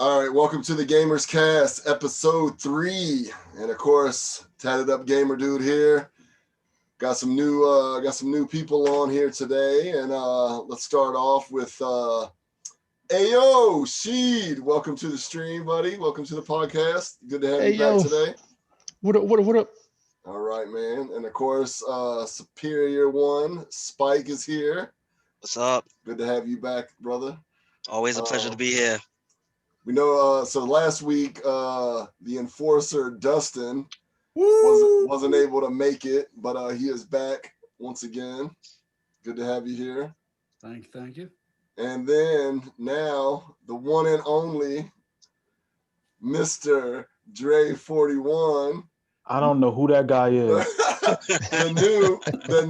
All right, welcome to the Gamers Cast, episode 3, and of course, tatted up gamer dude here. Got some new people on here today, and let's start off with Ayo Sheed. Welcome to the stream, buddy. Welcome to the podcast. Good to have you back today. What up? What up? All right, man, and of course, Superior One Spike is here. What's up? Good to have you back, brother. Always a pleasure to be here. We know, so last week, the enforcer, Dustin, wasn't able to make it, but he is back once again. Good to have you here. Thank you. And then now, the one and only Mr. Dre 41. I don't know who that guy is. the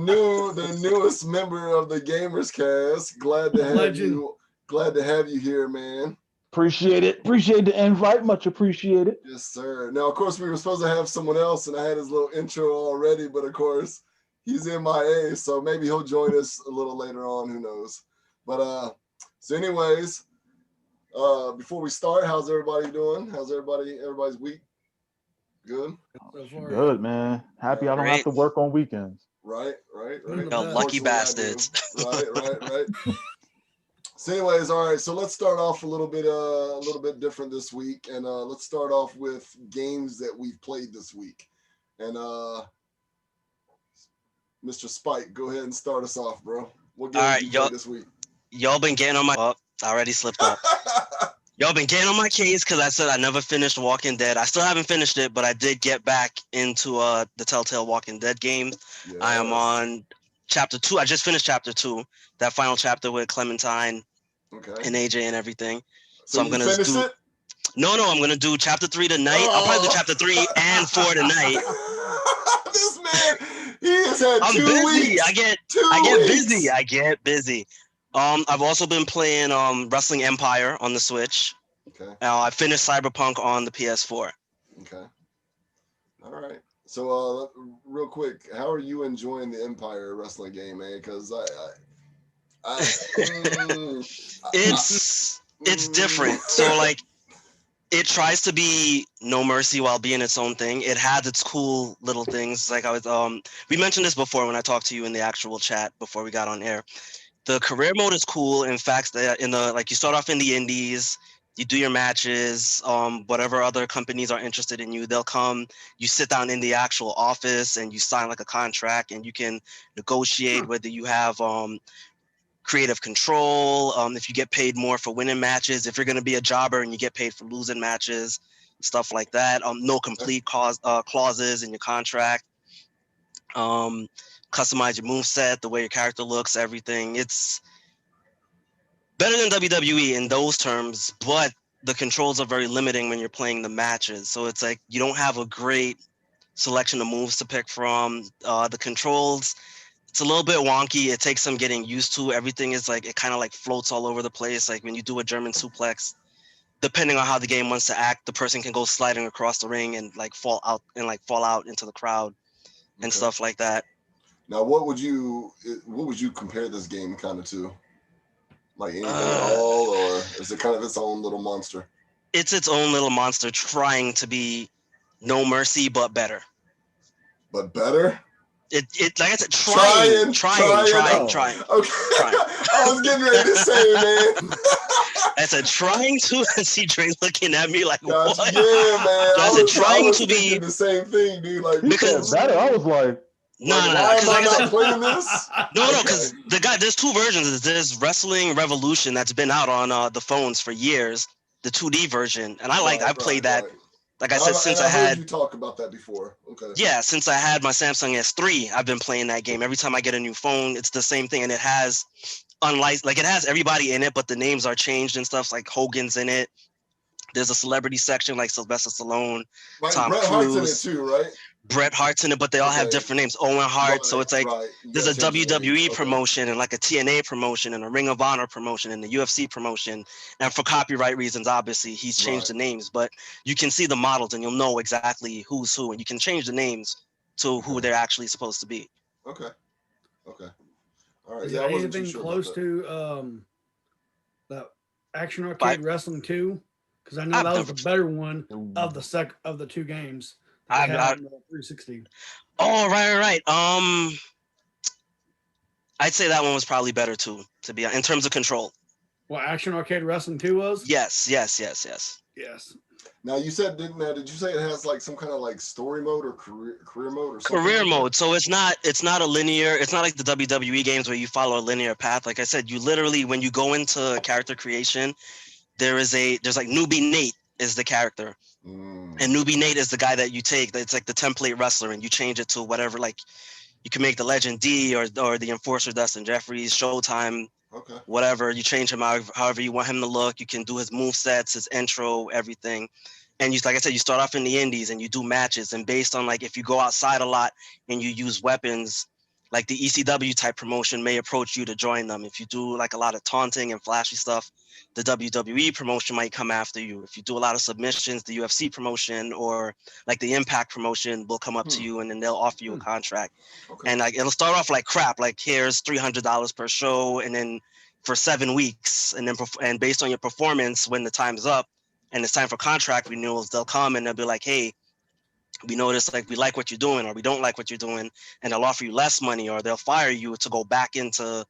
newest member of the Gamers Cast. Glad to have you here, man. Appreciate it. Appreciate the invite. Much appreciated. Yes, sir. Now, of course, we were supposed to have someone else, and I had his little intro already, but of course, he's MIA, so maybe he'll join us a little later on. Who knows? But so, anyways, before we start, how's everybody doing? How's everybody's week? Good. Good, man. Happy I don't have to work on weekends. Right. Yo, lucky bastards. Right. So anyways, all right, so let's start off a little bit different this week, and let's start off with games that we've played this week. And Mr. Spike, go ahead and start us off, bro. What games you played this week? Y'all been getting on my... Oh, I already slipped up. Y'all been getting on my case because I said I never finished Walking Dead. I still haven't finished it, but I did get back into the Telltale Walking Dead game. Yes. I am on chapter 2. I just finished chapter 2, that final chapter with Clementine. Okay. And AJ and everything. So I'm gonna do it? No, I'm gonna do chapter 3 tonight. I'll probably do chapter 3 and 4 tonight. This man, he has had I'm 2 busy. weeks. I get busy. I've also been playing Wrestling Empire on the Switch. Okay. I finished Cyberpunk on the PS4. Okay. All right. So real quick, how are you enjoying the Empire wrestling game, man? Because it's different. So like it tries to be No Mercy while being its own thing. It has its cool little things. Like I was we mentioned this before when I talked to you in the actual chat before we got on air. The career mode is cool. In fact, you start off in the indies, you do your matches, whatever other companies are interested in you, they'll come, you sit down in the actual office and you sign like a contract and you can negotiate whether you have creative control, if you get paid more for winning matches, if you're going to be a jobber and you get paid for losing matches, stuff like that. No complete clauses in your contract. Customize your moveset, the way your character looks, everything. It's better than WWE in those terms, but the controls are very limiting when you're playing the matches. So it's like you don't have a great selection of moves to pick from. The controls, it's a little bit wonky. It takes some getting used to. Everything is like, it kind of like floats all over the place. Like when you do a German suplex, depending on how the game wants to act, the person can go sliding across the ring and like fall out into the crowd and stuff like that. Now, what would you compare this game kind of to? Like anything at all, or is it kind of its own little monster? It's its own little monster trying to be No Mercy, but better. But better? It like I said, trying. Okay. I was getting ready to say, man. I said trying to see Dre looking at me like, what? Yeah, man. I said trying to be the same thing, dude. Like because better. I was like, no. Why am I not playing this? No, because there's 2 versions. There's Wrestling Revolution that's been out on the phones for years, the 2D version, and I played that. Like I said, since I had you talk about that before. Okay. Yeah, since I had my Samsung S3, I've been playing that game. Every time I get a new phone, it's the same thing, and it has it has everybody in it, but the names are changed and stuff. Like Hogan's in it. There's a celebrity section like Sylvester Stallone, Tom Bret Cruise. Hart's in it too, right? Bret Hart's in it, but they all have different names. Owen Hart. So it's like there's a WWE promotion and like a TNA promotion and a Ring of Honor promotion and the UFC promotion. And for copyright reasons, obviously, he's changed the names, but you can see the models and you'll know exactly who's who, and you can change the names to who they're actually supposed to be. Okay. All right. Is there anything close to that Action Arcade Wrestling 2? because I know I've that was never the better one of the two games that they had on the 360. Oh, right. I'd say that one was probably better too, to be honest, in terms of control. Well, Action Arcade Wrestling 2 was? Yes. Yes. Now you said did you say it has like some kind of like story mode or career mode or something? Career like mode. So it's not a linear. It's not like the WWE games where you follow a linear path. Like I said, you literally when you go into character creation, there's like Newbie Nate is the character. And Newbie Nate is the guy that you take. It's like the template wrestler, and you change it to whatever. Like you can make the Legend D or the Enforcer Dustin Jeffries, Showtime, whatever. You change him however you want him to look. You can do his move sets, his intro, everything. And you, like I said, you start off in the indies and you do matches. And based on like if you go outside a lot and you use weapons, like the ECW type promotion may approach you to join them. If you do like a lot of taunting and flashy stuff, the WWE promotion might come after you. If you do a lot of submissions, the UFC promotion or like the Impact promotion will come up to you and then they'll offer you a contract. And like it'll start off like crap, like here's $300 per show, and then for 7 weeks, and then and based on your performance, when the time's up and it's time for contract renewals, they'll come and they'll be like, hey, we notice like we like what you're doing or we don't like what you're doing, and they'll offer you less money or they'll fire you to go back into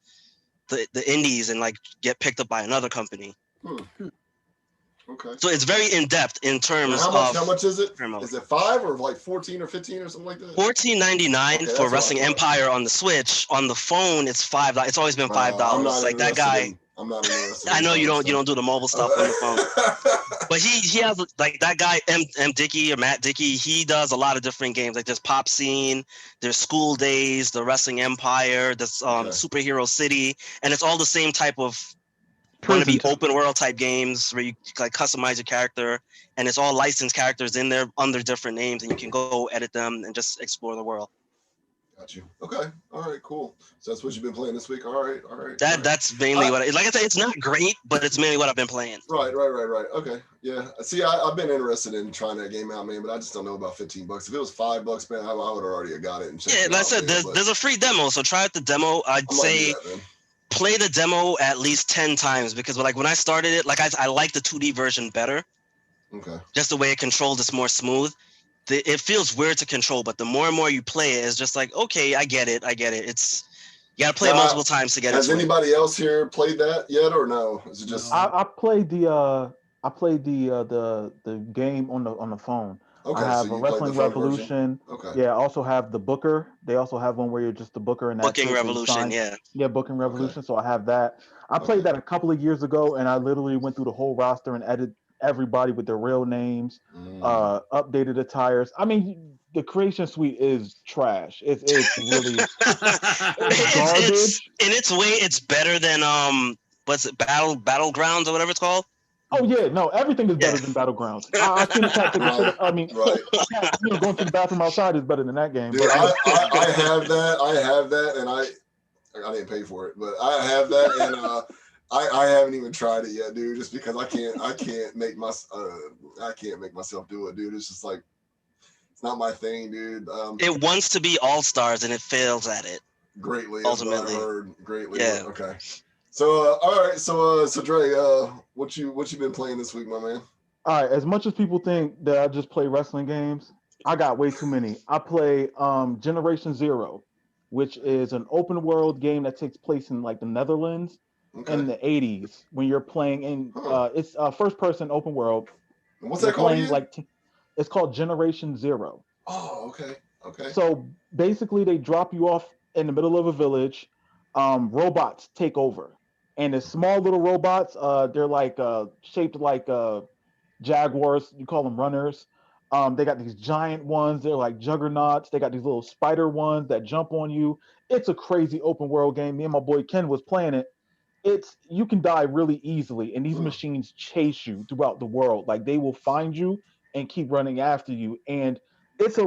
the indies and like get picked up by another company. Okay. So it's very in depth in terms of how much is it? Is it 5 or like 14 or 15 or something like that? $14.99 for Wrestling Empire on the Switch. On the phone, it's $5. It's always been $5. Like that guy. I'm not interested. I know you don't do the mobile stuff on the phone, but he has like that guy M Dickey or Matt Dickey. He does a lot of different games. Like there's Pop Scene, there's School Days, the Wrestling Empire, there's Superhero City, and it's all the same type of want to be open world type games where you like customize your character, and it's all licensed characters in there under different names, and you can go edit them and just explore the world. Got you. Okay. All right. Cool. So that's what you've been playing this week. All right. That's mainly what. Like I said, it's not great, but it's mainly what I've been playing. Right. Okay. Yeah. See, I've been interested in trying that game out, man, but I just don't know about $15. If it was $5, man, I would have already got it and checked it out. Like I said, there's a free demo, so try out the demo. I'd say play the demo at least 10 times because like when I started it, like I like the 2D version better. Okay. Just the way it controls, it's more smooth. It feels weird to control, but the more and more you play it, it's just like, okay, I get it. It's you gotta play it multiple times to get it. Has anybody else here played that yet or no? Is it just I played the game on the phone. Okay, I have a Wrestling Revolution. Okay. Yeah, I also have the Booker. They also have one where you're just the Booker and Booking Revolution, yeah. Yeah, Booking Revolution. Okay. So I have that. I played that a couple of years ago, and I literally went through the whole roster and edited everybody with their real names, updated the tires. I mean, the creation suite is trash. It's really garbage. In its way, it's better than what's it, Battlegrounds or whatever it's called. Oh yeah, no, everything is better than Battlegrounds. I finished that. Going to the bathroom outside is better than that game. Dude, I have that, and I didn't pay for it, but I have that, and I haven't even tried it yet, dude. Just because I can't make myself do it, dude. It's just like it's not my thing, dude. It wants to be all stars and it fails at it greatly. Ultimately, greatly. Yeah. Okay. So all right. So Dre, what you been playing this week, my man? All right. As much as people think that I just play wrestling games, I got way too many. I play Generation Zero, which is an open world game that takes place in like the Netherlands. Okay. In the 80s, when you're playing in it's first person open world. And what's that called again? It's called Generation Zero. Oh, okay. So basically they drop you off in the middle of a village. Robots take over, and the small little robots, they're like shaped like jaguars. You call them runners. They got these giant ones. They're like juggernauts. They got these little spider ones that jump on you. It's a crazy open world game. Me and my boy Ken was playing it. You can die really easily, and these machines chase you throughout the world. Like they will find you and keep running after you. And it's a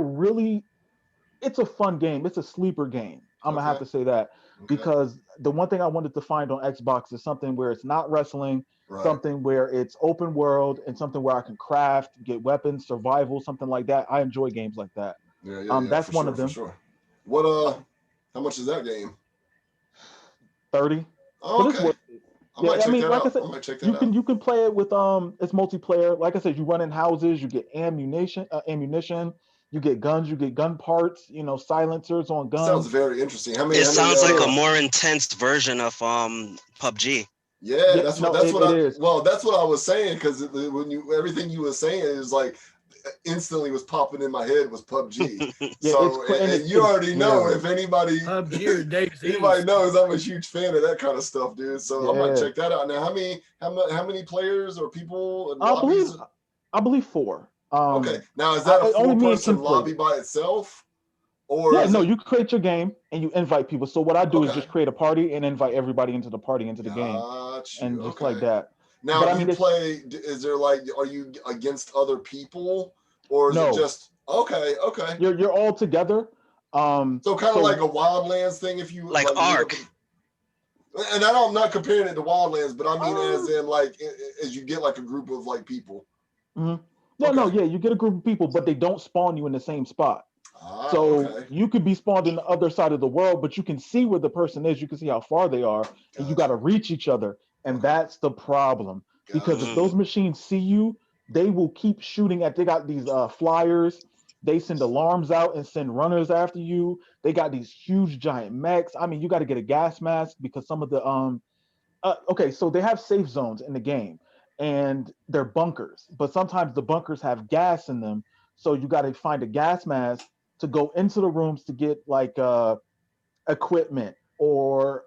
fun game. It's a sleeper game. I'm gonna have to say that because the one thing I wanted to find on Xbox is something where it's not wrestling, something where it's open world, and something where I can craft, get weapons, survival, something like that. I enjoy games like that. Yeah, that's one of them. Sure. What how much is that game? 30. Oh, okay. I might check that like out. I said, I might check that out. you can play it with it's multiplayer. Like I said, you run in houses, you get ammunition, you get guns, you get gun parts, silencers on Sounds guns. very interesting. It sounds like a more intense version of PUBG. Yeah, that's what it is. Well, that's what I was saying, because when everything you were saying is like instantly was popping in my head was PUBG. So and you already know, if anybody PUBG or DayZ. anybody knows, I'm a huge fan of that kind of stuff, dude. So I might check that out. Now, how many players or people? I believe 4. Okay, now is that a 4-person lobby by itself? Or you create your game and you invite people. So what I do is just create a party and invite everybody into the party, into the game, and just like that. Now, is there are you against other people, or is it just okay? You're all together. So kind of like a Wildlands thing, if you like Ark. And I'm not comparing it to Wildlands, but I mean as in as you get like a group of like people. Mm-hmm. You get a group of people, but they don't spawn you in the same spot. You could be spawned in the other side of the world, but you can see where the person is. You can see how far they are, and you got to reach each other. And that's the problem, because if those machines see you, they will keep shooting they got these flyers. They send alarms out and send runners after you. They got these huge giant mechs. I mean, you got to get a gas mask, because some of the so they have safe zones in the game, and they're bunkers, but sometimes the bunkers have gas in them. So you got to find a gas mask to go into the rooms to get like equipment or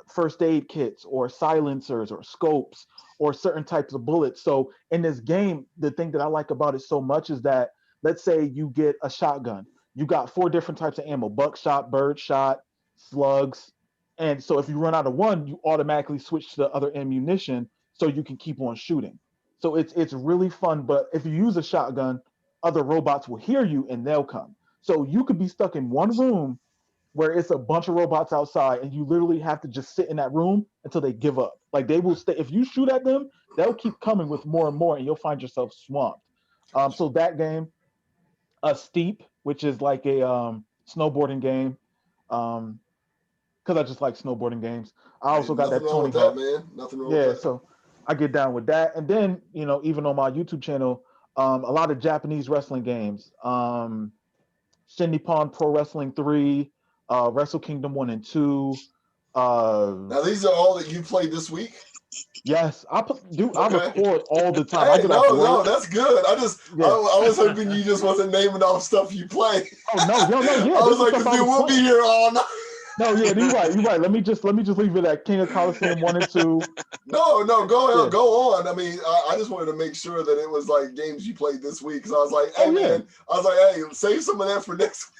first aid kits or silencers or scopes or certain types of bullets. So in this game, the thing that I like about it so much is that, let's say you get a shotgun, you got 4 different types of ammo: buckshot, birdshot, slugs. And so if you run out of one, you automatically switch to the other ammunition so you can keep on shooting. So it's really fun. But if you use a shotgun, other robots will hear you and they'll come. So you could be stuck in one room where it's a bunch of robots outside, and you literally have to just sit in that room until they give up. Like, they will stay. If you shoot at them, they'll keep coming with more and more, and you'll find yourself swamped. So that game, Steep, which is like a snowboarding game, because I just like snowboarding games. I also got that Tony Hawk. Nothing wrong with that. So I get down with that. And then, even on my YouTube channel, a lot of Japanese wrestling games. Shinnippon Pro Wrestling 3, Wrestle Kingdom 1 and 2. Now, these are all that you played this week? Yes, I record all the time. Hey, no, that's good. I was hoping you just wasn't naming off stuff you play. Oh no, yeah. I was like, dude, we'll be here all night. No, yeah, you're right. Let me just leave it at King of Coliseum 1 and 2. No, go on. I mean, I just wanted to make sure that it was like games you played this week, because I was like, hey, save some of that for next week.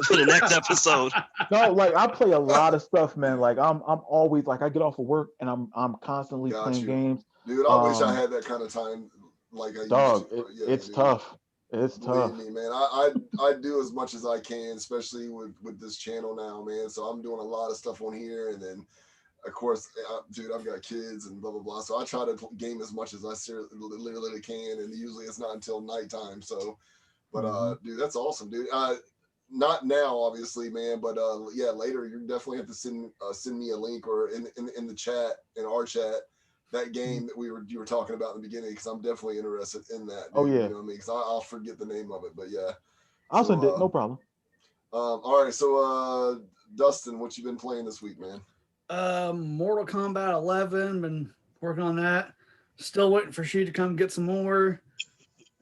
For the next episode. No, like, I play a lot of stuff, man. Like, I'm always like, I get off of work and I'm constantly playing games. Dude, I wish I had that kind of time. Like, it's tough. It's tough. Me, man. I do as much as I can, especially with this channel now, man. So I'm doing a lot of stuff on here, and then of course, dude, I've got kids and blah blah blah. So I try to game as much as I literally can, and usually it's not until nighttime. So, but dude, that's awesome, dude. Not now, obviously, man, but later you definitely have to send me a link, or in the chat, in our chat, that game that you were talking about in the beginning, because I'm definitely interested in that. Dude, oh yeah, you know what I mean? Because I'll forget the name of it, but yeah, I'll send it. No problem. All right, so Dustin, what you been playing this week, man? Mortal Kombat 11. Been working on that. Still waiting for She to come get some more,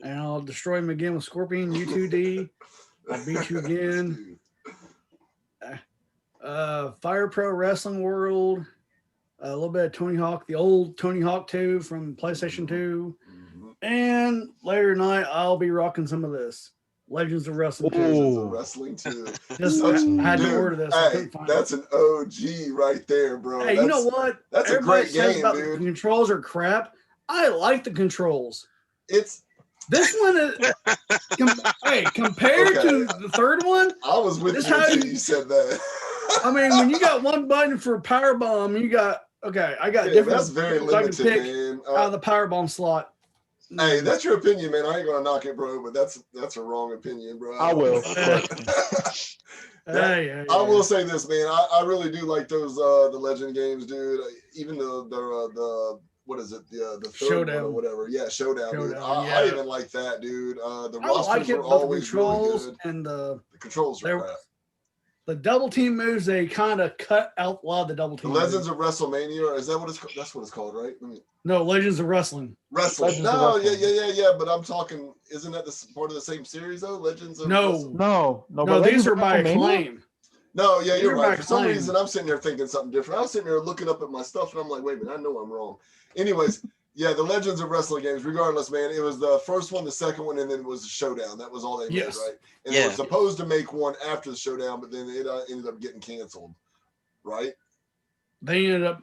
and I'll destroy him again with Scorpion U2D. I'll beat you again. Fire Pro Wrestling World. A little bit of Tony Hawk, the old Tony Hawk 2 from PlayStation 2. And later tonight, I'll be rocking some of this. Legends of Wrestling 2. Legends of Wrestling 2. I had to order this. Hey, that's an OG right there, bro. Hey, you know what? That's Everybody a great game, dude. The controls are crap. I like the controls. This one is compared to the third one. I was with you until you said that. I mean, when you got one button for power bomb, you got I got different. That's very limited, man. Out of the power bomb slot. Hey, that's your opinion, man. I ain't gonna knock it, bro, but that's a wrong opinion, bro. I will. Hey, I will say this, man. I really do like those the legend games, dude. Even the what is it? The third Showdown. one or whatever. Yeah, Showdown, dude. Showdown, I yeah. even like that, dude. The I rosters like it, were but the always really controls good. and The controls they- are crap. the double team moves, they kind of cut out a lot of the double The team. Legends moves. of WrestleMania, is that what it's called? That's what it's called, right? Let me No, Legends of Wrestling. Wrestling. Legends of No, Wrestling. yeah. But I'm talking. Isn't that part of the same series though? Legends of Wrestling? No, No, but these Legends are of by WrestleMania? Acclaim. No, yeah, These you're are right. by For some Acclaim. reason, I'm sitting there thinking something different. I was sitting there looking up at my stuff, and I'm like, wait a minute, I know I'm wrong. Anyways, yeah, the Legends of Wrestling games, regardless, man, it was the first one, the second one, and then it was the Showdown. That was all they Yes. made, right? And they Yeah. were supposed to make one after the Showdown, but then it ended up getting canceled, right? They ended up.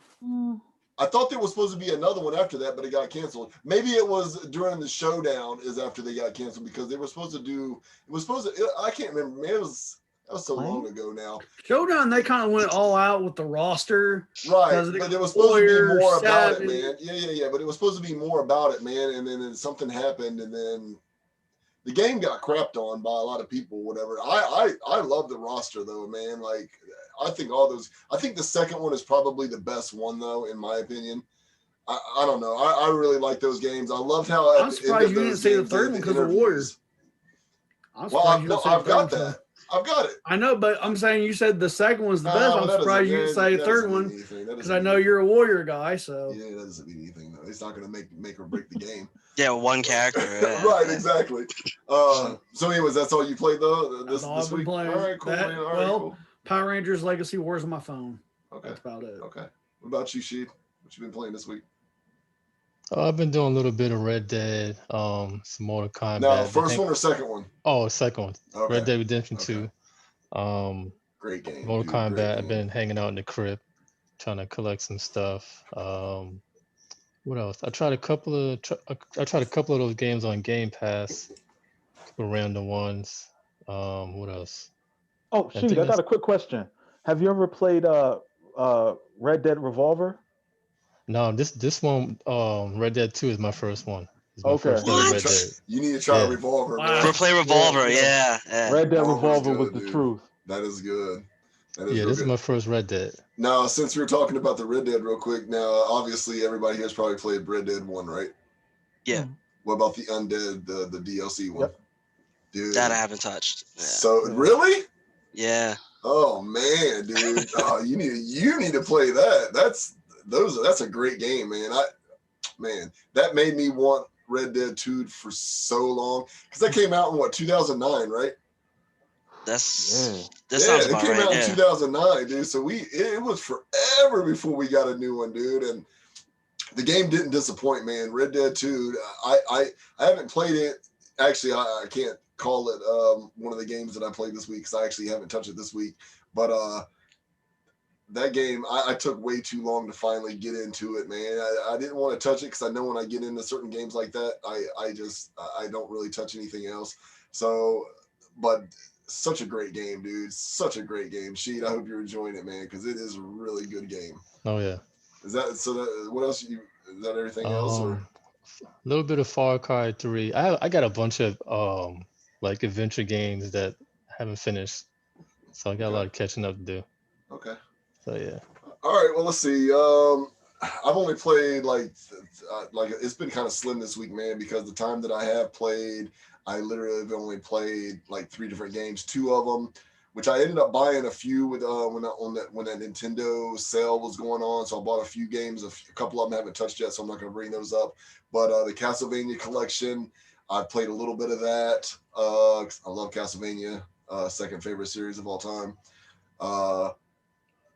I thought there was supposed to be another one after that, but it got canceled. Maybe it was during the Showdown is after they got canceled because they were supposed to do. It was supposed to. I can't remember. Man, that was so long ago now. Showdown, they kind of went all out with the roster. Right, 'Cause they but got it was supposed to Warrior, be more about it, Savage. man. Yeah. But it was supposed to be more about it, man. And then something happened, and then the game got crapped on by a lot of people. Whatever. I love the roster though, man. Like I think all those. I think the second one is probably the best one though, in my opinion. I don't know. I really like those games. I loved how at I'm the end surprised of you didn't those say the games, third they one had because of interviews. Warriors. I'm Well, surprised you didn't say the I've third got one. that. I've got it. I know, but I'm saying you said the second one's the Nah, best. but I'm that surprised you doesn't- didn't say that third doesn't mean one anything. That because doesn't I mean know anything. you're a Warrior guy. So Yeah, that doesn't mean anything though. It's not going to make or break the game. Yeah, one character. Yeah. Right, exactly. So, anyways, that's all you played though That's all I've been week. playing. All right, cool, That- man. All right, well, cool. Power Rangers Legacy Wars on my phone. Okay, That's about it. okay. What about you, Sheed? What you been playing this week? I've been doing a little bit of Red Dead, some Mortal Kombat. Now, first one or second one? Oh, second one. Okay. Red Dead Redemption Okay. 2. Great game. Mortal dude, great Kombat. I've game. been hanging out in the crypt, trying to collect some stuff. What else? I tried a couple of those games on Game Pass, a couple random ones. What else? Oh, I shoot! think I got a quick question. Have you ever played Red Dead Revolver? No, this one, Red Dead 2 is my first one. It's my Okay. first You ever need Red to Dead. You need to try Yeah. Revolver, Wow. bro. For play Revolver. Yeah. Yeah. Red Dead Revolver's Revolver was good, the dude. truth. That is good. That is Yeah, real this is good. my first Red Dead. Now, since we're talking about the Red Dead real quick, now obviously everybody here has probably played Red Dead 1, right? Yeah. What about the Undead, the DLC one? Yep. Dude. That I haven't touched. Yeah. So really? Yeah. Oh man, dude. Oh, you need to play that. That's a great game, man. That made me want Red Dead 2 for so long. Because that came out in what, 2009, right? That Yeah, sounds it about came right. out in Yeah. 2009, dude. So it was forever before we got a new one, dude. And the game didn't disappoint, man. Red Dead 2. I haven't played it. Actually, I can't call it one of the games that I played this week because I actually haven't touched it this week. But that game, I took way too long to finally get into it, man. I didn't want to touch it because I know when I get into certain games like that, I don't really touch anything else. So, but such a great game, dude. Such a great game. Sheed, I hope you're enjoying it, man, because it is a really good game. Oh yeah. Is that so? What else? Is that everything else? Or A little bit of Far Cry 3. I got a bunch of like adventure games that I haven't finished, so I got a lot of catching up to do. okay. So yeah. All right. Well, let's see. I've only played like it's been kind of slim this week, man, because the time that I have played, I literally have only played like 3 different games. 2 of them, which I ended up buying a few with when that Nintendo sale was going on. So I bought a few games. A couple of them I haven't touched yet, so I'm not going to bring those up. But the Castlevania collection, I played a little bit of that. I love Castlevania, second favorite series of all time.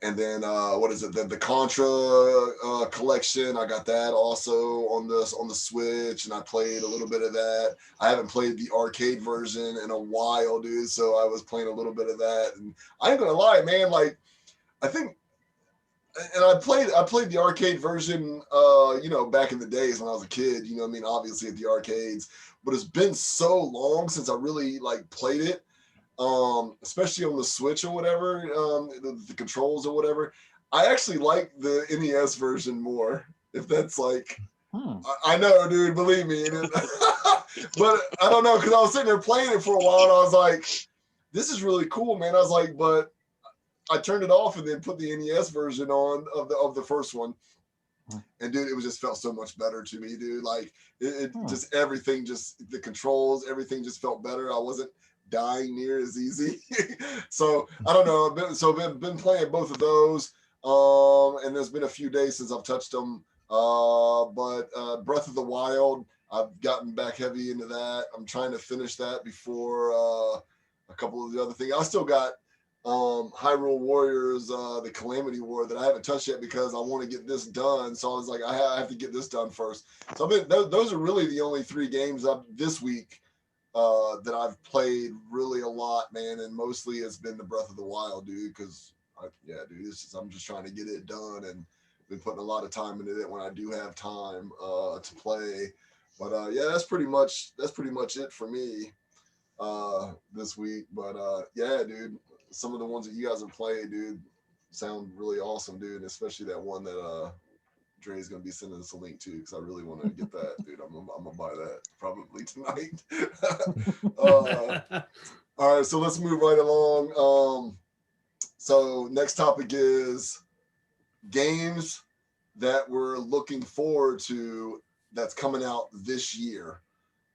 And then what is it? The Contra collection. I got that also on the Switch, and I played a little bit of that. I haven't played the arcade version in a while, dude. So I was playing a little bit of that, and I ain't gonna lie, man. Like I think, and I played the arcade version, back in the days when I was a kid. You know what I mean? Obviously at the arcades, but it's been so long since I really like played it. Especially on the Switch or whatever, the controls or whatever. I actually like the NES version more. If that's like, I know, dude. Believe me. But I don't know, because I was sitting there playing it for a while, and I was like, "This is really cool, man." I was like, but I turned it off and then put the NES version on of the first one, and dude, it was just felt so much better to me, dude. Like it just everything, just the controls, everything just felt better. I wasn't dying near as easy. So I don't know. I've been playing both of those, and there's been a few days since I've touched them. But Breath of the Wild, I've gotten back heavy into that. I'm trying to finish that before a couple of the other things. I still got Hyrule Warriors, the Calamity War that I haven't touched yet because I want to get this done. So I was like, I have to get this done first. So those are really the only 3 games this week that I've played really a lot, man. And mostly it's been the Breath of the Wild, dude. Because I'm just trying to get it done and been putting a lot of time into it when I do have time to play. But yeah, that's pretty much it for me this week. But yeah, dude. Some of the ones that you guys have played, dude, sound really awesome, dude. Especially that one that Dre's gonna be sending us a link to, because I really want to get that, dude. I'm gonna buy that probably tonight. All right, so let's move right along. So next topic is games that we're looking forward to that's coming out this year.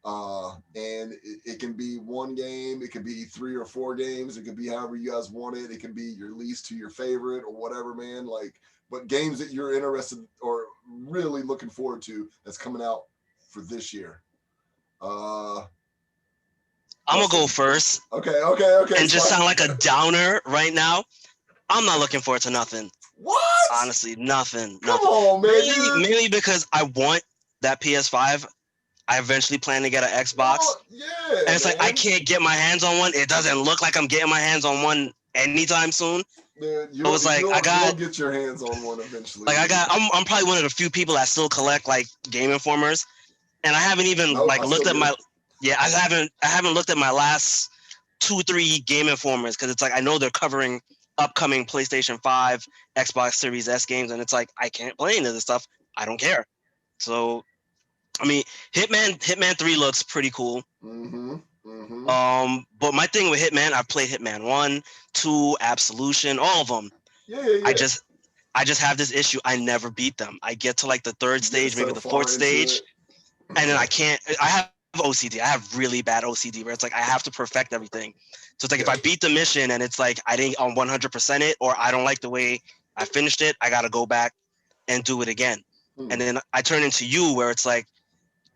And it can be one game, it could be 3 or 4 games, it could be however you guys want it. It can be your least to your favorite or whatever, man. Like, but games that you're interested or really looking forward to that's coming out for this year. I'm gonna go first. Okay. And just sound like a downer right now. I'm not looking forward to nothing. What? Honestly, nothing. Come on, man. Mainly because I want that PS5. I eventually plan to get an Xbox. Oh, yeah. And it's like I can't get my hands on one. It doesn't look like I'm getting my hands on one anytime soon. Man, you'll get your hands on one eventually. Like I'm probably one of the few people that still collect like Game Informers, and I haven't even looked at I haven't looked at my last 2-3 Game Informers because it's like I know they're covering upcoming PlayStation 5, Xbox Series S games, and it's like I can't play any of this stuff. I don't care. So I mean, Hitman 3 looks pretty cool. But my thing with Hitman, I've played Hitman 1, 2, Absolution, all of them. Yeah. I just have this issue. I never beat them. I get to like the 3rd stage, maybe the 4th stage, and then I can't. I have OCD. I have really bad OCD where it's like I have to perfect everything. So it's like if I beat the mission and it's like I didn't on 100% it, or I don't like the way I finished it, I gotta go back and do it again. And then I turn into you where it's like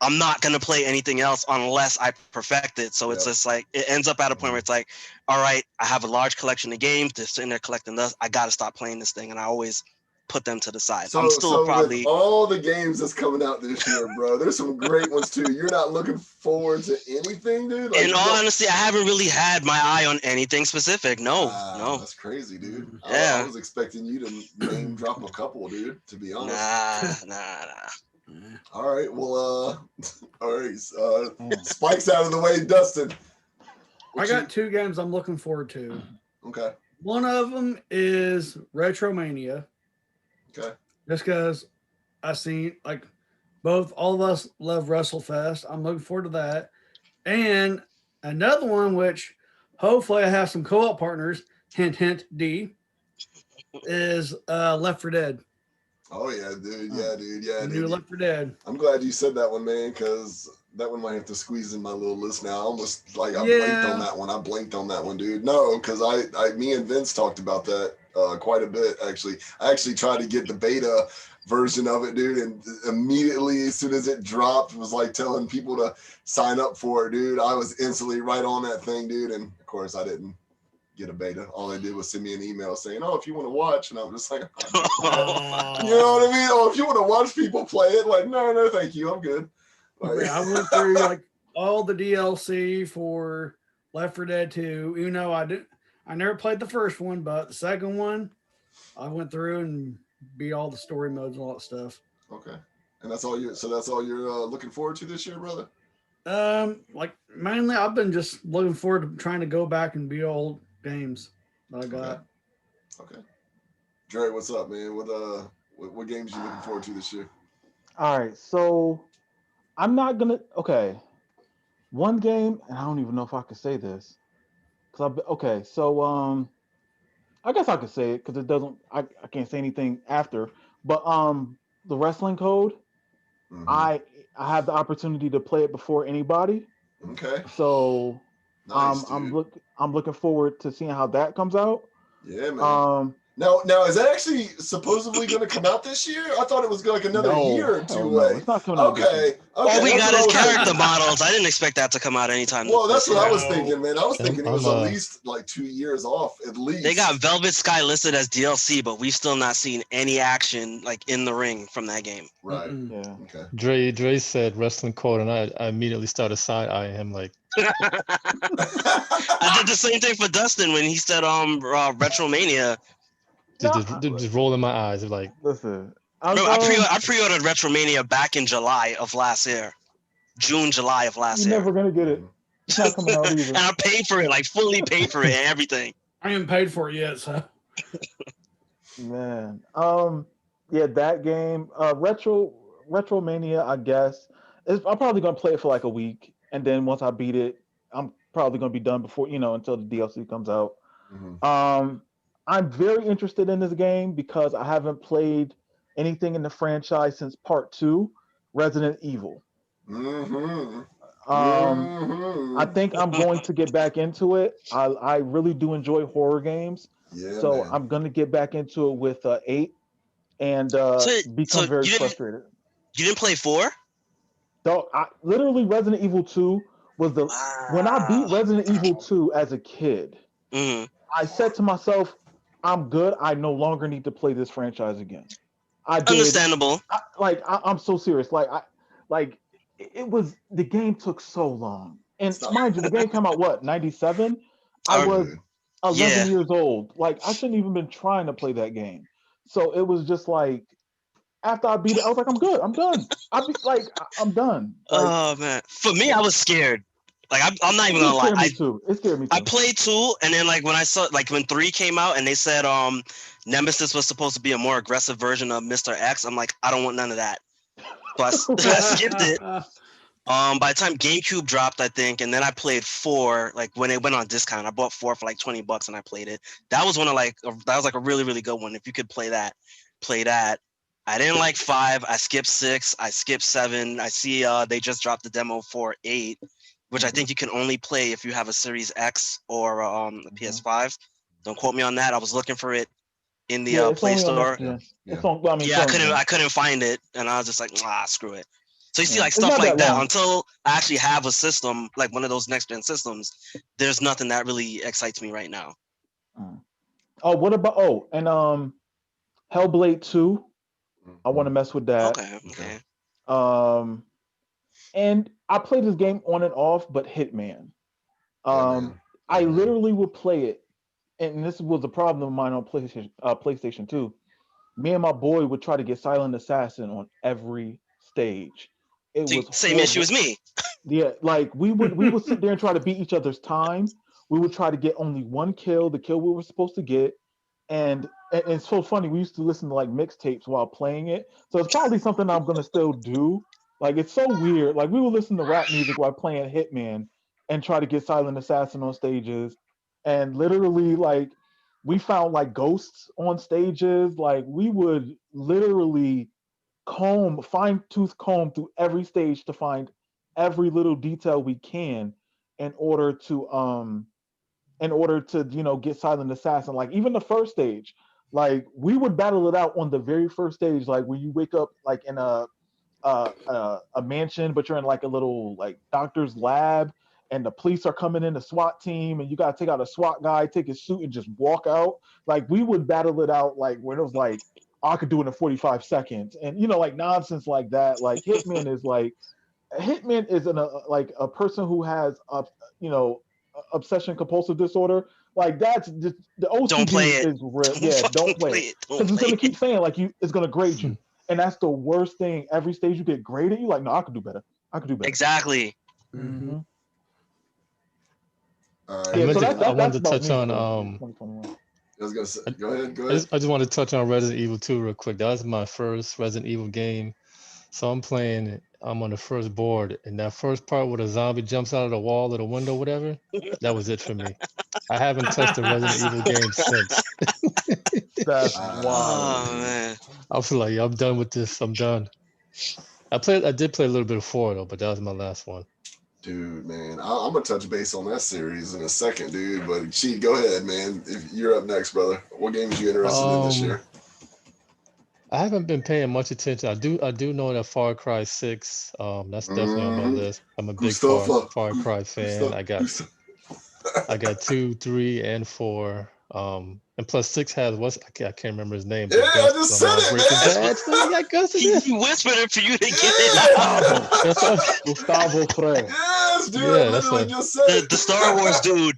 I'm not going to play anything else unless I perfect it. So it's just like, it ends up at a point where it's like, all right, I have a large collection of games. They're sitting there collecting this. I got to stop playing this thing. And I always put them to the side. So, I'm still probably with all the games that's coming out this year, bro. There's some great ones too. You're not looking forward to anything, dude? Like, in all honesty, I haven't really had my eye on anything specific. No. That's crazy, dude. Yeah. I was expecting you to name drop a couple, dude, to be honest. Nah. All right, well, all right. Spike's out of the way, Dustin. I got 2 games I'm looking forward to. Okay. One of them is Retromania. Okay. Just because I seen like all of us love WrestleFest. I'm looking forward to that. And another one, which hopefully I have some co-op partners, hint, D, is Left 4 Dead. Oh yeah, dude. New Left 4 Dead. I'm glad you said that one, man, because that one might have to squeeze in my little list now. Almost like I blinked on that one, dude. No, because me and Vince talked about that quite a bit, actually. I actually tried to get the beta version of it, dude, and immediately as soon as it dropped, was like telling people to sign up for it, dude. I was instantly right on that thing, dude, and of course I didn't get a beta. All they did was send me an email saying, "Oh, if you want to watch," and I was just like, you know what I mean? Oh, if you want to watch people play it, like, no, thank you, I'm good. Like, I went through like all the DLC for Left 4 Dead 2. You know, I never played the first one, but the second one, I went through and beat all the story modes and all that stuff. Okay, and that's all you're looking forward to this year, brother? Like mainly, I've been just looking forward to trying to go back and beat old games that I got. Okay. Dre, what's up, man? What games you looking forward to this year? All right, so I'm not gonna. Okay, one game, and I don't even know if I could say this because I. Okay, so I guess I could say it because it doesn't. I can't say anything after. But the wrestling code, Mhm. I I have the opportunity to play it before anybody. Okay. So Nice, I'm dude. looking forward to seeing how that comes out. Yeah, man. Um, Now is that actually supposedly going to come out this year? I thought it was like another no, year or two hell no, away. it's not coming out this year. Okay, All okay, we that's got what I is was character thinking. models. I didn't expect that to come out anytime Well, that's this what I year. was thinking, man. I was thinking it I'm was at least like 2 years off, at They got least. Velvet Sky listed as DLC, but we've still not seen any action like in the ring from that game. Right. Mm-mm. Yeah. Okay. Dre said wrestling code, and I immediately started side eyeing him like, I did the same thing for Dustin when he said Retromania. No, just rolling my eyes like, listen, I'm Remember, I pre-ordered Retromania back in July of last year, June, July of last you're year, never gonna get it. Mhm. It's not coming out and either. I paid for it, like fully paid for it and everything. I haven't paid for it yet, so Man, yeah, that game, Retromania, I guess. I'm probably gonna play it for like a week, and then once I beat it, I'm probably gonna be done before until the DLC comes out. Mhm. I'm very interested in this game because I haven't played anything in the franchise since Part Two, Resident Evil. Mhm. I Mhm. think I'm going to get back into it. I really do enjoy horror games, Yeah, so man. I'm gonna get back into it with 8 and So, become very you frustrated. didn't play 4? So literally Resident Evil 2 was the when I beat Wow. Resident Evil 2 as a kid, Hmm. I said to myself, I'm good. I no longer need to play this franchise again. I did. Understandable. I'm so serious. Like it was the game took so long. And Stop. mind you, the game came out what, 97? I Or was Yeah. 11 yeah. years old. Like I shouldn't even been trying to play that game. So it was just like after I beat it, I was like, I'm good. I'm done. I'm done. Like Oh man. For me, I was scared. Like I'm not even it gonna lie. scared me too. It scared me I too. played 2, and then like when I saw like when 3 came out and they said Nemesis was supposed to be a more aggressive version of Mr. X, I'm like, I don't want none of that. So I Right. skipped it. By the time GameCube dropped, I think, and then I played 4. Like when it went on discount, I bought 4 for like $20 and I played it. That was one of that was like a really really good one. If you could play that, play that. I didn't like 5. I skipped 6. I skipped 7. I see they just dropped the demo for 8, which I think you can only play if you have a Series X or a PS5. Don't quote me on that. I was looking for it in the Yeah, it's Play only on Store. next Yeah. gen. Yeah. It's on. Well, I mean, Yeah, current gen. I couldn't find it, and I was just like, screw it. So you see, Yeah. like It's stuff not like that that. long. Until I actually have a system, like one of those next gen systems, there's nothing that really excites me right now. Mm. Oh, what about? Oh, and Hellblade 2. I want to Mhm. mess with that. Okay, Okay. okay. Um, and I played this game on and off, but Hitman. Yeah, Um, man. I Yeah, man. literally would play it, and this was a problem of mine on PlayStation 2. Me and my boy would try to get Silent Assassin on every stage. It See, was same issue as horrible. me. Yeah, like we would sit there and try to beat each other's time. We would try to get only one kill, the kill we were supposed to get, and it's so funny. We used to listen to like mixtapes while playing it, so it's probably something I'm gonna still do. Like it's so weird. Like we would listen to rap music while playing Hitman and try to get Silent Assassin on stages, and literally like we found like ghosts on stages. Like we would literally fine tooth comb through every stage to find every little detail we can in order to get Silent Assassin. Like even the first stage, like we would battle it out on the very first stage, like when you wake up like in a mansion, but you're in like a little like doctor's lab, and the police are coming in, the SWAT team, and you gotta take out a SWAT guy, take his suit, and just walk out. Like we would battle it out like when it was like I could do it in 45 seconds, and like nonsense like that. Like Hitman is like a person who has obsession compulsive disorder. Like that's just the Don't play OCD it. is real. Don't Yeah, fucking don't play play it it. Don't because it's play gonna it. keep saying like it's gonna grade hmm. you, and that's the worst thing. Every stage you get graded, you like, no, I could do better. I could do better. Exactly. Mhm. Hmm. All I right. Yeah, so meant to. I that's wanted to about touch me on. for 2021. I was gonna say, I, go ahead. Go I ahead. just want to touch on Resident Evil 2 real quick. That was my first Resident Evil game. So I'm playing. I'm on the first board, and that first part where the zombie jumps out of the wall or the window, whatever. That was it for me. I haven't touched a Resident Evil game since. That's Ah, wild. Oh man. I feel like I'm done with this. I'm done. I did play a little bit of 4 though, but that was my last one. dude, man, I'm gonna touch base on that series in a second, dude. But Cheat, go ahead, man. If you're up next, brother. What games you interested in this year? I haven't been paying much attention. I do know that Far Cry 6, that's definitely on my Mhm. list. I'm a big Far Gustafa. Cry fan. I got 2, 3, and 4. And plus 6 has I can't remember his name, but Yeah, I Gus just from said it, Breaking man. Bad. So you got Gus in there. He whispered it for you to get Yeah. it. That's all. Gustavo Fre. Yes, dude. Yeah, I that's literally a- just said it. The Star Wars dude.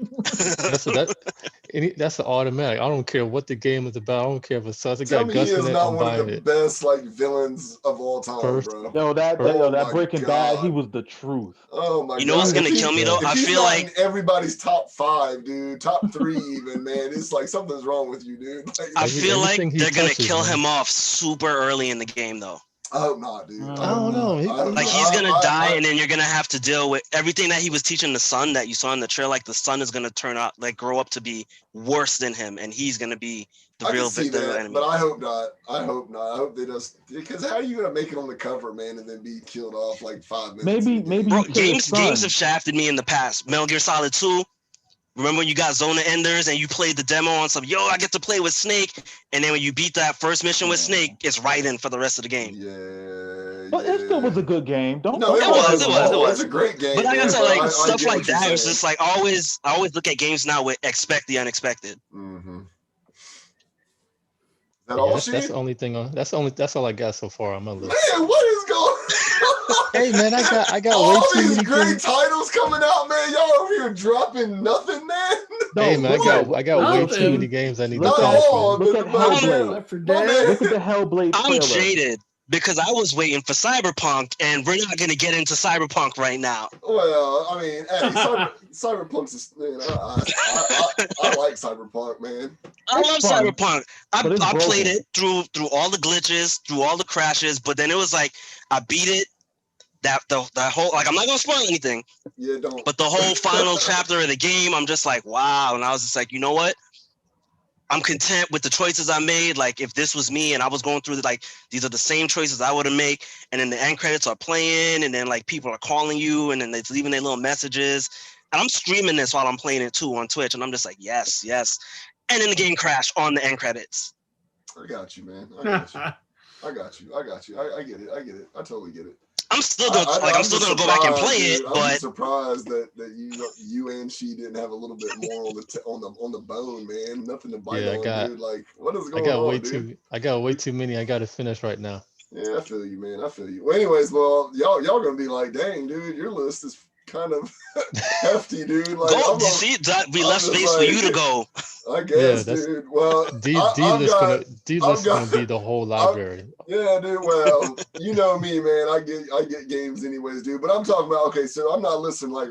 That's an automatic. I don't care what the game is about. I don't care if it's sus. It Tell got me he Gus in is it. not I'm one of buying the it. best like villains of all time, First- bro. Yo, that Oh that my Breaking Bad, he God. was the truth. Oh my You god! know what's gonna If he- kill me though? If I he's feel not like in everybody's top 5, dude, top 3 even, man, it's like something's wrong with you, dude. Like, I feel like everything he they're gonna touches, kill man. him off super early in the game though. I hope not, dude. I don't know. I hope Like not. he's gonna die, I- and then you're gonna have to deal with everything that he was teaching the son that you saw in the trailer. Like the son is gonna turn out, like grow up to be worse than him, and he's gonna be the I real can see the real that, enemy. but I hope not. I hope not. I hope they just because how are you gonna make it on the cover, man, and then be killed off like 5 minutes? Maybe- into the maybe game? you Bro, kill his games son. have shafted me in the past. Metal Gear Solid 2. Remember when you got Zona Enders and you played the demo on some, I get to play with Snake, and then when you beat that first mission with Yeah. Snake, it's right in for the rest of the game. Yeah, But it still was a good game. Don't No, It was, Oh, it it's a great game. But like I man, said, like I stuff get like what you're that, it's saying. just like I always look at games now with expect the unexpected. Mm-hmm. Is that Yeah, all, that's Sheen? the only thing on. That's all I got so far on my list. Man, what is going? Hey man, I got all way too these many great games. titles coming out, man. Y'all over here dropping nothing, man. Hey man, I got way Nothing. too many games I need to Not finish, all. man. Look at Hellblade. Left 4 My Dead. man. Look at the Hellblade I'm trailer. jaded because I was waiting for Cyberpunk, and we're not gonna get into Cyberpunk right now. Well, I mean, hey, Cyberpunk's. I like Cyberpunk, man. I love It's fun, Cyberpunk. but it's I played broken. it through all the glitches, through all the crashes, but then it was like I beat it. That whole like I'm not gonna spoil anything, Yeah, don't. but the whole final chapter of the game, I'm just like, wow. And I was just like, you know what? I'm content with the choices I made. Like if this was me and I was going through like these are the same choices I would have made, and then the end credits are playing, and then like people are calling you, and then they're leaving their little messages, and I'm streaming this while I'm playing it too on Twitch, and I'm just like, yes, and then the game crashed on the end credits. I got you, man. I got you. I get it. I totally get it. I'm still gonna I'm still just gonna go back and surprised, play it, dude. I'm but just surprised that you and she didn't have a little bit more on the bone, man. Nothing to bite on, dude. Like, what is going on, dude? I got way too many I gotta finish right now. Yeah, I feel you, man. I feel you. Well, anyways, y'all gonna be like, dang, dude, your list is kind of hefty, dude. Like, go. See, we left just space for like- you to go. I guess, that's- dude. Well, D I've list got- gonna be the whole library. Yeah, dude. Well, you know me, man. I get games anyways, dude. But I'm talking about, okay, so I'm not listing like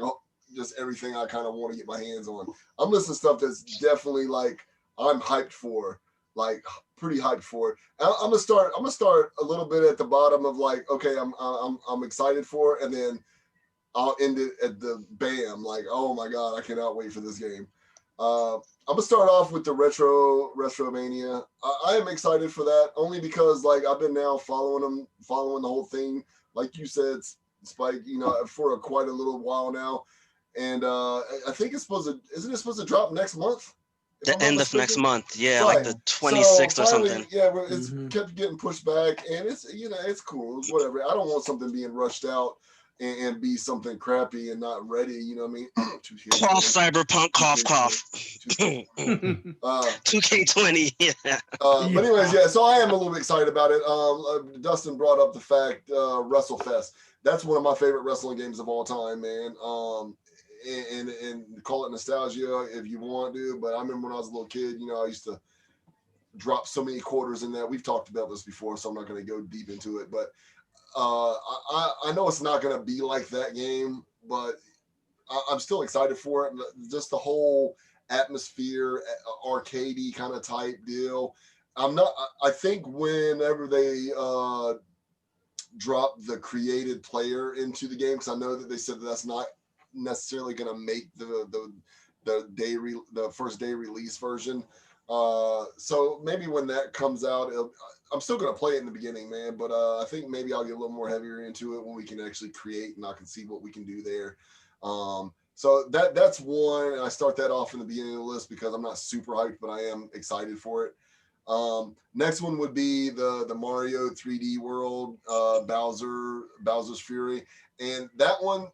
just everything I kind of want to get my hands on. I'm listing stuff that's definitely like I'm hyped for, like pretty hyped for. I'm gonna start a little bit at the bottom of like, okay, I'm excited for, and then I'll end it at the bam, like, oh my god, I cannot wait for this game. I'm gonna start off with the Retromania. I am excited for that only because like I've been now following the whole thing, like you said, Spike, for quite a little while now, and I think isn't it supposed to drop next month? The end of next month, yeah, Right. like the 26th or finally, something. Yeah, it's Mhm. kept getting pushed back, and it's it's cool, whatever. I don't want something being rushed out and be something crappy and not ready. You know what I mean? Cough, Cyberpunk, cough. 2K20, yeah. But anyways, yeah. So I am a little bit excited about it. Dustin brought up the fact WrestleFest. That's one of my favorite wrestling games of all time, man. And call it nostalgia if you want to, but I remember when I was a little kid, I used to drop so many quarters in that. We've talked about this before, so I'm not going to go deep into it, but I know it's not going to be like that game, but I'm still excited for it. Just the whole atmosphere, arcadey kind of type deal. I think whenever they drop the created player into the game, because I know that they said that that's not necessarily going to make the first day release version. So maybe when that comes out, I'm still going to play it in the beginning, man, but I think maybe I'll get a little more heavier into it when we can actually create and I can see what we can do there. So that's one, and I start that off in the beginning of the list because I'm not super hyped, but I am excited for it. Next one would be the Mario 3D World, Bowser's Fury, and that one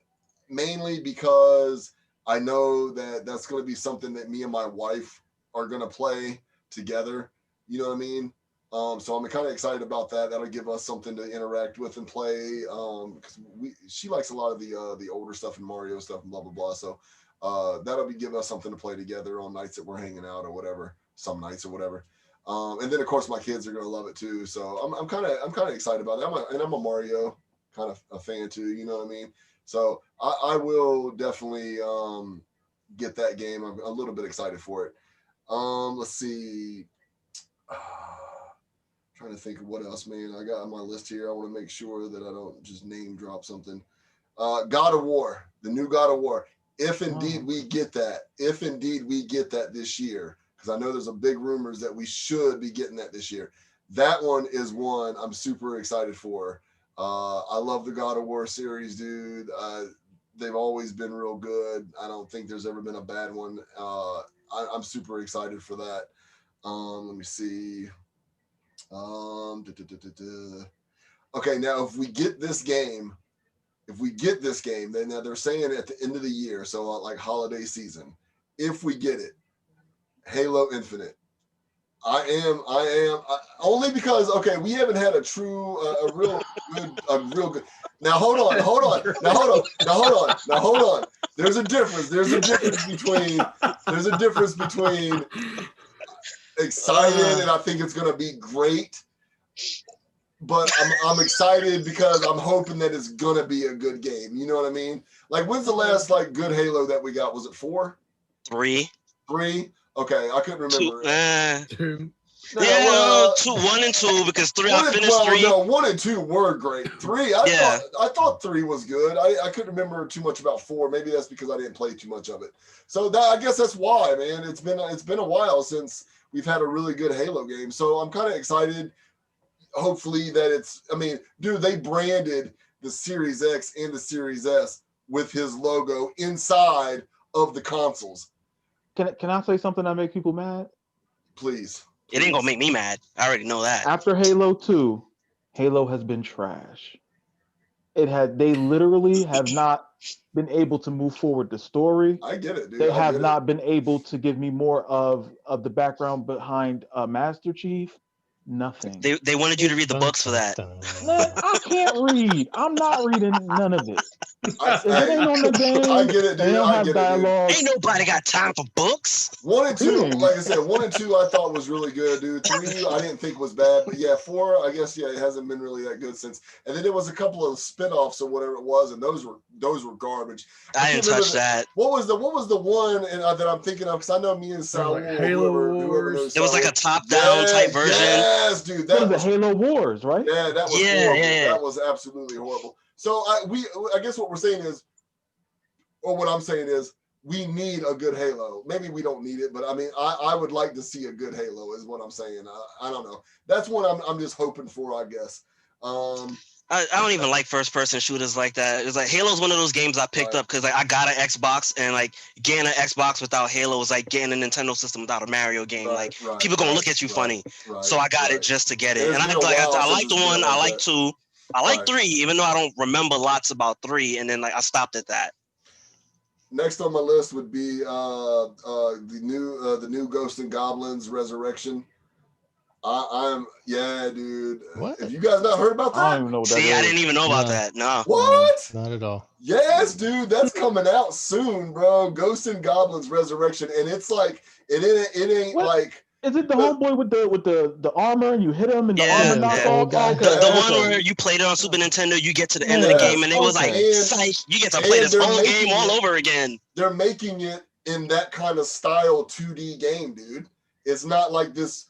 mainly because I know that that's going to be something that me and my wife are going to play together. You know what I mean? So I'm kind of excited about that. That'll give us something to interact with and play. Because she likes a lot of the older stuff and Mario stuff and blah blah blah. So that'll give us something to play together on nights that we're hanging out or whatever, some nights or whatever. And then of course my kids are gonna love it too. So I'm kind of excited about that. I'm a Mario kind of a fan too. You know what I mean? So I will definitely get that game. I'm a little bit excited for it. Let's see. Trying to think of what else, man. I got on my list here. I want to make sure that I don't just name drop something. God of War, the new God of War. If indeed we get that this year, because I know there's a big rumors that we should be getting that this year. That one is one I'm super excited for. I love the God of War series, dude. They've always been real good. I don't think there's ever been a bad one. I'm super excited for that. Let me see. Okay, now if we get this game, then they're saying at the end of the year, so like holiday season, if we get it, Halo Infinite. I am only because we haven't had a true a real good. Now hold on. There's a difference between excited and I think it's gonna be great, but I'm excited because I'm hoping that it's gonna be a good game. You know what I mean? Like, when's the last like good Halo that we got? Was it 4? 3? 3? Okay, I couldn't remember. 2. No, Yeah, well, 2, 1 and 2, because 3 I finished 3. No, 1 and 2 were great. 3, I thought 3 was good. I couldn't remember too much about 4. Maybe that's because I didn't play too much of it. So that, I guess that's why, man. It's been a while since we've had a really good Halo game. So I'm kind of excited. Hopefully that dude, they branded the Series X and the Series S with his logo inside of the consoles. Can I say something that make people mad? Please. It ain't gonna make me mad. I already know that. After Halo 2, Halo has been trash. They literally have not been able to move forward the story. I get it, dude. They have not been able to give me more of the background behind Master Chief. Nothing. They wanted you to read the books for that. Man, I can't read. I'm not reading none of it. If it ain't on the game, I get it, dude. they don't have dialogue. Ain't nobody got time for books. 1 and 2, like I said, 1 and 2 I thought was really good, dude. 3 I didn't think was bad, but yeah, 4 I guess it hasn't been really that good since. And then there was a couple of spinoffs or whatever it was, and those were garbage. I didn't touch that. What was the one that I'm thinking of? Because I know me and Sal, like Halo Wars. It was like a top-down type version. Yes, dude. That was the Halo Wars, right? Yeah, that was horrible. Yeah. That was absolutely horrible. So I guess what we're saying is, or what I'm saying is, we need a good Halo. Maybe we don't need it, but I would like to see a good Halo is what I'm saying. I don't know. That's what I'm just hoping for, I guess. I don't even like first-person shooters like that. It's like Halo's one of those games I picked up because I got an Xbox, and like getting an Xbox without Halo was like getting a Nintendo system without a Mario game. People gonna look at you funny. So I got it just to get it. And I like the 1. I like 2. I like 3, even though I don't remember lots about 3. And then I stopped at that. Next on my list would be the new Ghosts and Goblins Resurrection. Dude. What? Have you guys not heard about that? I don't even know what that is. I didn't even know about that. No. What? Not at all. Yes, dude. That's coming out soon, bro. Ghosts and Goblins Resurrection, and it's like it ain't What? like. Is it the homeboy with the armor and you hit him and the armor knocks off? guy. Okay, The okay. one where you played it on Super Nintendo, you get to the end of the game, and it was like, psych, you get to play this whole game all over again. They're making it in that kind of style 2D game, dude. It's not like this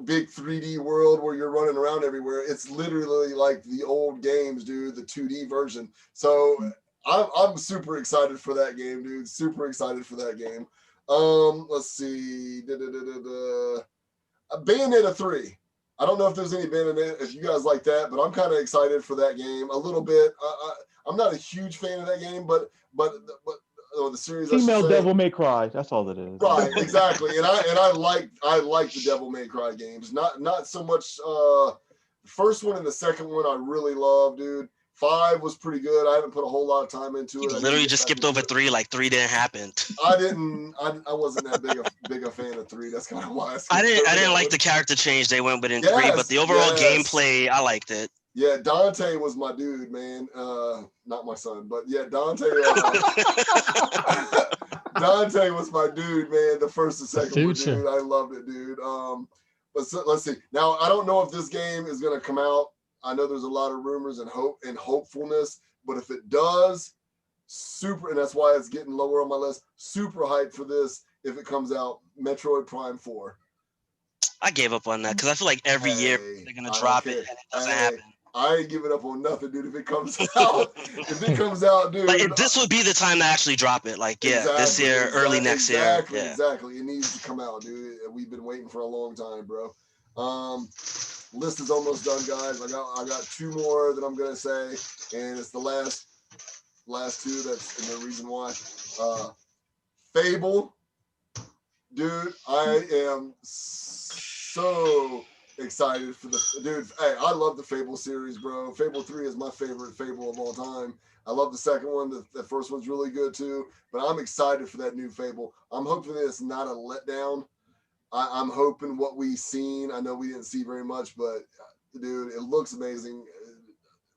big 3D world where you're running around everywhere. It's literally like the old games, dude, the 2D version. So I'm super excited for that game, dude. Super excited for that game. Let's see. Bayonetta 3. I don't know if there's any Bayonetta, if you guys like that, but I'm kind of excited for that game a little bit. I'm not a huge fan of that game, but the series. Female Devil May Cry. That's all it is. Right, exactly. And I like the Devil May Cry games. Not so much the first one and the second one I really love, dude. 5 was pretty good. I haven't put a whole lot of time into You it. literally just skipped over 3, like 3 didn't happen. I wasn't that big a fan of 3. That's kind of why I didn't like the character change they went with in 3, but the overall gameplay, I liked it. Yeah, Dante was my dude, man. Not my son, but yeah, Dante. Dante was my dude, man. The first and second one, dude. I loved it, dude. But let's see. Now, I don't know if this game is gonna come out. I know there's a lot of rumors and hope and hopefulness, but if it does, super, and that's why it's getting lower on my list. Super hyped for this if it comes out. Metroid Prime 4. I gave up on that because I feel like every year they're gonna drop it and it doesn't happen. I ain't giving up on nothing, dude. If it comes out, dude. Like, this would be the time to actually drop it. Like, this year, early next year. Yeah. Exactly. It needs to come out, dude. We've been waiting for a long time, bro. List is almost done, guys. I got 2 more that I'm gonna say, and it's the last 2. That's and the reason why. Fable, dude. I am so excited for dude. Hey, I love the Fable series, bro. Fable 3 is my favorite Fable of all time. I love the second one. The first one's really good too, but I'm excited for that new Fable. I'm hoping it's not a letdown. I'm hoping what we've seen. I know we didn't see very much, but dude, it looks amazing.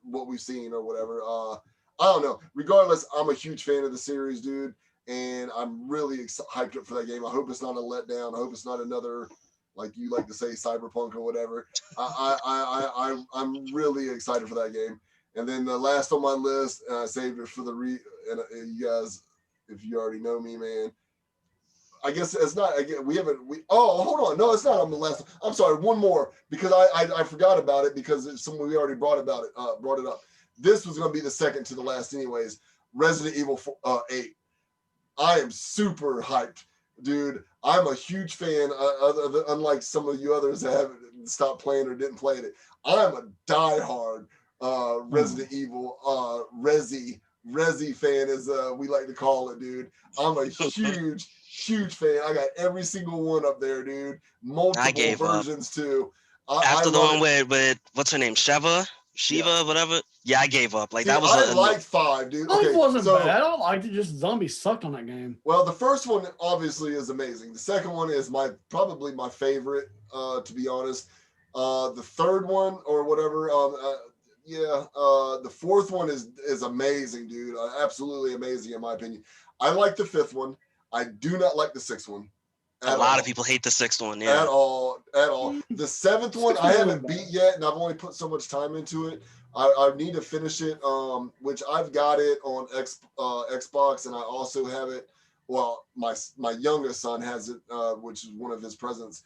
What we've seen or whatever. I don't know. Regardless, I'm a huge fan of the series, dude, and I'm really hyped up for that game. I hope it's not a letdown. I hope it's not another, like you like to say, Cyberpunk or whatever. I'm really excited for that game. And then the last on my list, and I saved it for and you guys, if you already know me, man. I guess it's not. Again, oh, hold on. No, it's not on the last. I'm sorry. One more because I forgot about it because it's someone we already brought it up. This was going to be the second to the last, anyways. Resident Evil 8. I am super hyped, dude. I'm a huge fan. Unlike some of you others that haven't stopped playing or didn't play it, I'm a diehard Resident Evil Resi fan, as we like to call it, dude. I'm a huge fan. I got every single one up there, dude. Multiple versions too. After the one with what's her name, Shiva, whatever. Yeah, I gave up. Like, that was. I liked 5, dude. Okay, it wasn't bad. I liked it. Just zombies sucked on that game. Well, the first one obviously is amazing. The second one is probably my favorite, to be honest. The third one or whatever. The fourth one is amazing, dude. Absolutely amazing in my opinion. I like the 5th one. I do not like the 6th one. A lot of people hate the 6th one. Yeah. At all. The 7th one I haven't beat yet, and I've only put so much time into it. I need to finish it, which I've got it on Xbox, and I also have it. Well, my youngest son has it, which is one of his presents.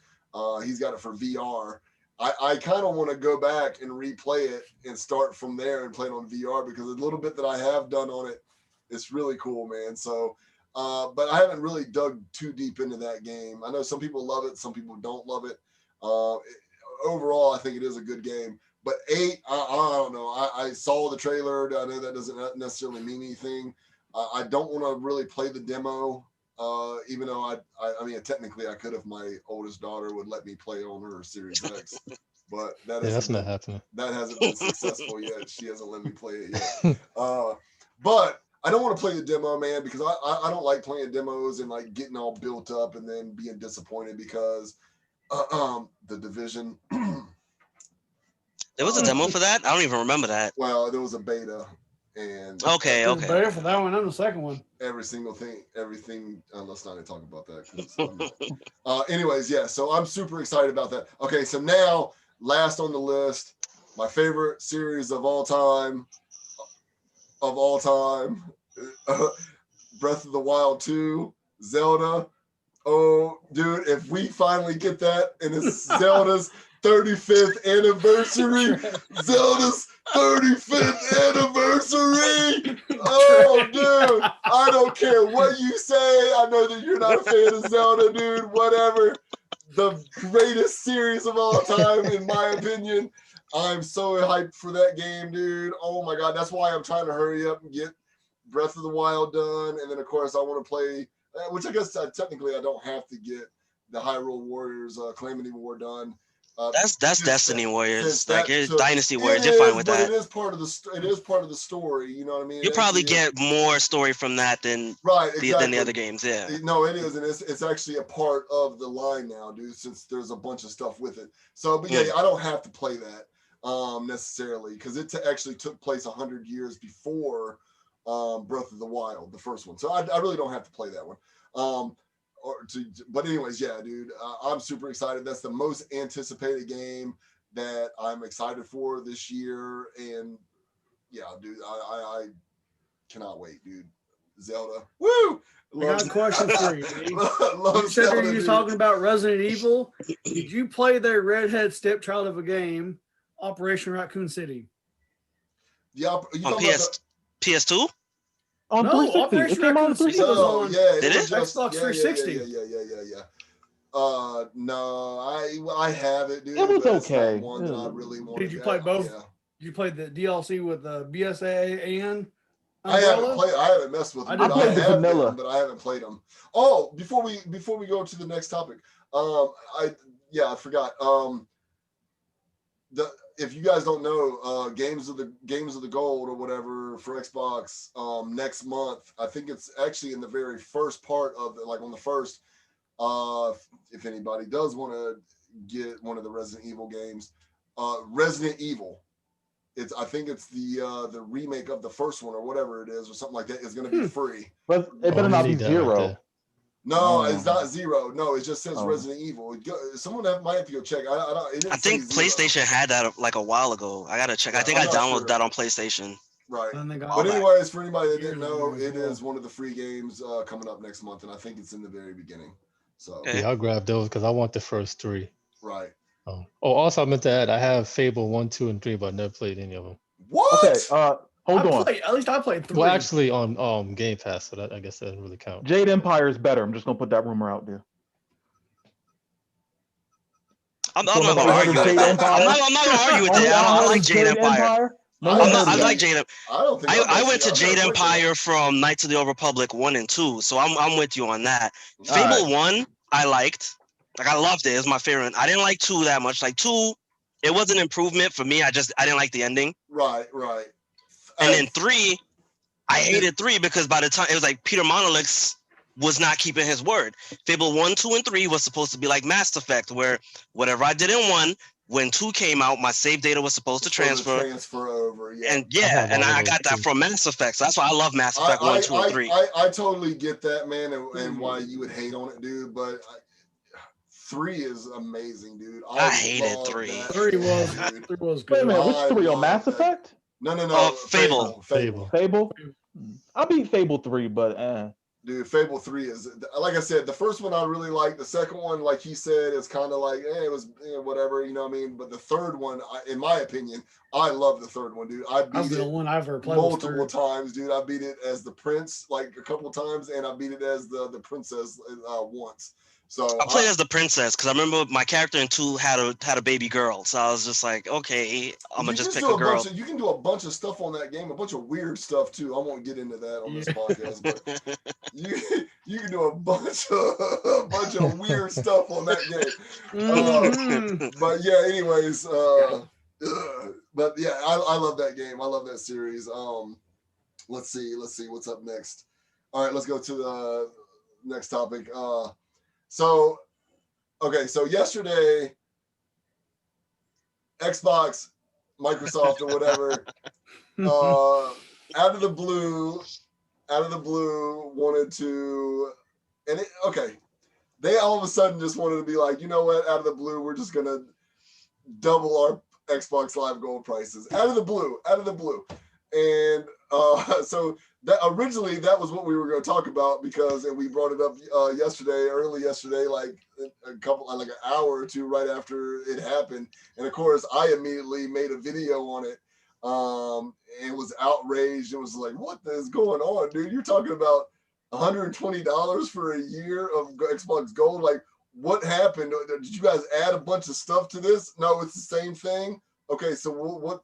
He's got it for VR. I kind of want to go back and replay it and start from there and play it on VR because a little bit that I have done on it, it's really cool, man. So, but I haven't really dug too deep into that game. I know some people love it, some people don't love it. Overall, I think it is a good game. But 8, I don't know. I saw the trailer. I know that doesn't necessarily mean anything. I don't want to really play the demo, even though I mean, technically I could if my oldest daughter would let me play on her Series X. But that's not happening. That hasn't been successful yet. She hasn't let me play it yet. But I don't want to play the demo, man, because I don't like playing demos and like getting all built up and then being disappointed because the Division. There was a demo for that? I don't even remember that. Well, there was a beta, and okay. Beta for that one and the second one. Everything. Let's not even talk about that. Anyways, yeah. So I'm super excited about that. Okay, so now last on the list, my favorite series of all time, Breath of the Wild 2, Zelda, Oh, dude, if we finally get that and it's Zelda's 35th anniversary, Zelda's 35th anniversary. Oh, dude, I don't care what you say. I know that you're not a fan of Zelda, dude. Whatever. The greatest series of all time, in my opinion. I'm so hyped for that game, dude. Oh my God. That's why I'm trying to hurry up and get Breath of the Wild done. And then, of course, I want to play, which I guess technically I don't have to get the Hyrule Warriors Calamity War done. That's Destiny Warriors. Like that Dynasty Warriors. You're fine with but that. it is part of the story. You know what I mean? You'll probably get more story from that than than the other games. Yeah. No, it is, and it's actually a part of the line now, dude. Since there's a bunch of stuff with it. So, but yeah, I don't have to play that necessarily because it actually took place 100 years before Breath of the Wild, the first one. So I really don't have to play that one. But anyways, yeah, dude, I'm super excited. That's the most anticipated game that I'm excited for this year, and yeah, dude, I cannot wait, dude. Zelda, woo! I got a question for you. You said Zelda, you're talking about Resident Evil. Did you play their redhead stepchild of a game, Operation Raccoon City? Yeah, on PS2? On No, 360. Operation It came out on Raccoon City 360. was on Did it? Xbox 360. Yeah. No, I have it, dude. It was but it's not okay. one that I really wanted. Did you play both? Yeah. Did you play the DLC with the BSA and I haven't messed with them. I played the vanilla, but I haven't played them. Oh, before we go to the next topic, I forgot. If you guys don't know, games of the Gold or whatever for Xbox next month, I think it's actually in the very first part of on the first. If anybody does want to get one of the Resident Evil games, Resident Evil. I think it's the remake of the first one or whatever it is or something like that is going to be free. But it better not be Zero. No, it's not Zero. No, it just says Resident Evil. Someone might have to go check. I think PlayStation had that like a while ago. I gotta check. I think I downloaded that on PlayStation. Right. But anyways, for anybody that didn't know, it is one of the free games coming up next month, and I think it's in the very beginning. So yeah, I'll grab those because I want the first three. Right. Also I meant to add, I have Fable 1, 2, and 3, but I never played any of them. What? Okay, hold on. At least I played 3. Well, actually on Game Pass, so that I guess that doesn't really count. Jade Empire is better. I'm just gonna put that rumor out there. I'm not gonna argue with that. I'm not gonna argue with that. I like Jade Empire. I like Jade Empire. I went to Jade Empire from Knights of the Old Republic 1 and 2, so I'm with you on that. Fable 1, I liked. Like I loved it. It was my favorite. I didn't like 2 that much. Like 2, it was an improvement for me. I didn't like the ending. Right. And then 3, I hated 3 because by the time it was like Peter Monolith was not keeping his word. Fable 1, 2, and 3 was supposed to be like Mass Effect, where whatever I did in 1, when 2 came out, my save data was supposed to transfer over. Yeah. And I got that from Mass Effect. So that's why I love Mass Effect 1, 2, and 3. I totally get that, man, and why you would hate on it, dude. But 3 is amazing, dude. I hated 3. 3 was good. Wait a minute, which 3 on Mass Effect? No. Fable. I beat Fable 3, but Dude, Fable 3 is, like I said, the first one I really liked. The second one, like he said, is kind of like, it was whatever, you know what I mean? But the third one, in my opinion, I love the third one, dude. I beat the one I've ever played multiple times, dude. I beat it as the prince like a couple of times, and I beat it as the princess once. So I played as the princess because I remember my character in 2 had a baby girl. So I was just like, okay, I'm gonna just pick a girl. You can do a bunch of stuff on that game, a bunch of weird stuff too. I won't get into that on this podcast, but you can do a bunch of weird stuff on that game. But yeah, anyways, but yeah, I love that game. I love that series. Let's see what's up next. All right, let's go to the next topic. So yesterday, Xbox, Microsoft, or whatever, out of the blue, wanted to, they all of a sudden just wanted to be like, you know what, out of the blue, we're just gonna double our Xbox Live Gold prices, out of the blue, and so that originally that was what we were going to talk about because, and we brought it up early yesterday, like like an hour or two right after it happened. And of course, I immediately made a video on it and was outraged. It was like, what is going on, dude? You're talking about $120 for a year of Xbox Gold? Like, what happened? Did you guys add a bunch of stuff to this? No, it's the same thing. Okay, so what?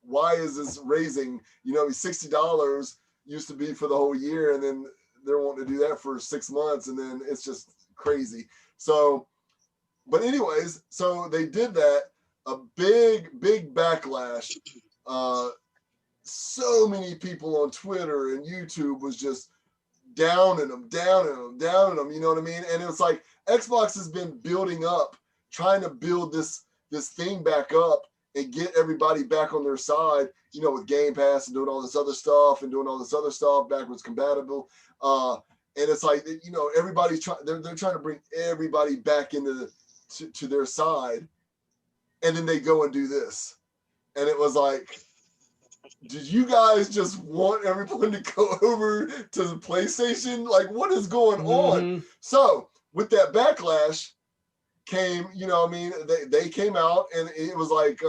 Why is this raising? You know, $60 used to be for the whole year, and then they're wanting to do that for 6 months, and then it's just crazy. So, but anyways, so they did that. A big backlash. So many people on Twitter and YouTube was just downing them. You know what I mean? And it was like Xbox has been building up, trying to build this thing back up and get everybody back on their side, you know, with Game Pass and doing all this other stuff backwards compatible. And it's like, you know, everybody's trying, they're trying to bring everybody back into to their side. And then they go and do this. And it was like, did you guys just want everyone to go over to the PlayStation? Like, what is going on? So with that backlash came, you know, I mean, they came out and it was like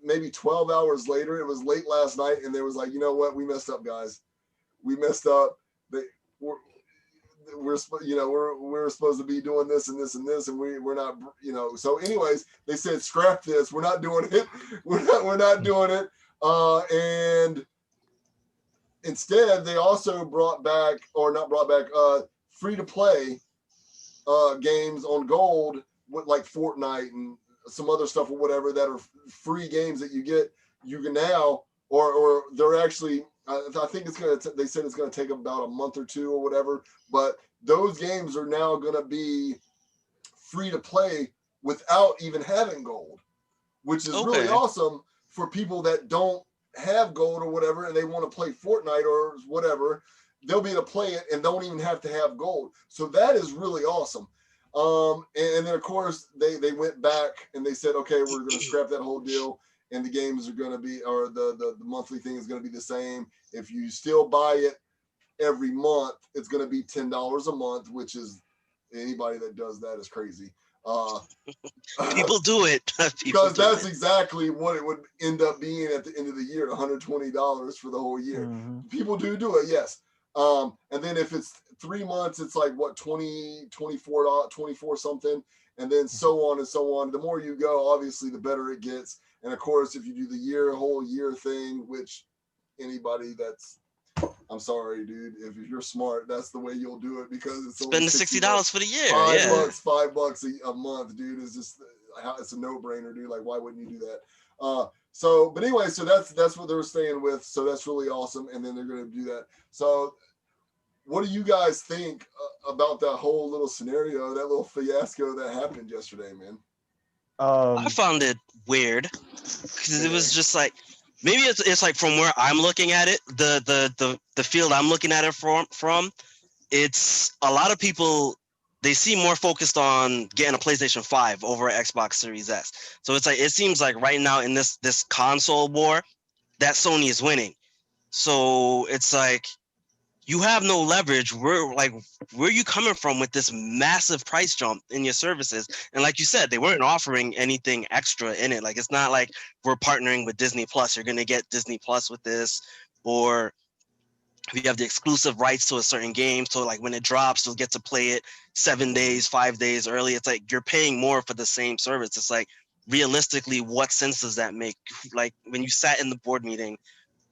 maybe 12 hours later. It was late last night, and they was like, you know what, we messed up, guys. We messed up. We're supposed to be doing this and this and this, and we're not, you know. So, anyways, they said scrap this. We're not doing it. We're not doing it. And instead, they also brought back free to play games on Gold with like Fortnite and some other stuff or whatever that are free games that you can now, or they're actually, I think they said it's going to take about a month or two or whatever, but those games are now going to be free to play without even having Gold, which is really awesome for people that don't have Gold or whatever, and they want to play Fortnite or whatever. They'll be able to play it and don't even have to have Gold. So that is really awesome. And then of course they went back and they said, okay, we're going to scrap that whole deal, and the games are going to be, or the monthly thing is going to be the same. If you still buy it every month, it's going to be $10 a month, which is, anybody that does that is crazy. People do it because that's exactly what it would end up being at the end of the year, $120 for the whole year. People do it, yes. And then if it's 3 months, it's like what, 24 something, and then so on and so on. The more you go, obviously the better it gets. And of course, if you do the whole year thing, which anybody that's, I'm sorry, dude, if you're smart, that's the way you'll do it, because it's spend the $60 for the year. $5 a month, dude, is just, it's a no-brainer, dude. Like, why wouldn't you do that? So, but anyway, so that's what they're staying with. So that's really awesome. And then they're going to do that. So what do you guys think about that whole little scenario, that little fiasco that happened yesterday, man? I found it weird because it was just like, maybe it's like, from where I'm looking at it, the field I'm looking at it from, it's a lot of people, they seem more focused on getting a PlayStation 5 over an Xbox Series S. So it's like, it seems like right now in this console war, that Sony is winning. So it's like, you have no leverage. Where are you coming from with this massive price jump in your services? And like you said, they weren't offering anything extra in it. Like, it's not like we're partnering with Disney Plus. You're going to get Disney Plus with this, or if you have the exclusive rights to a certain game. So like when it drops, you'll get to play it 7 days, 5 days early. It's like, you're paying more for the same service. It's like, realistically, what sense does that make? Like, when you sat in the board meeting,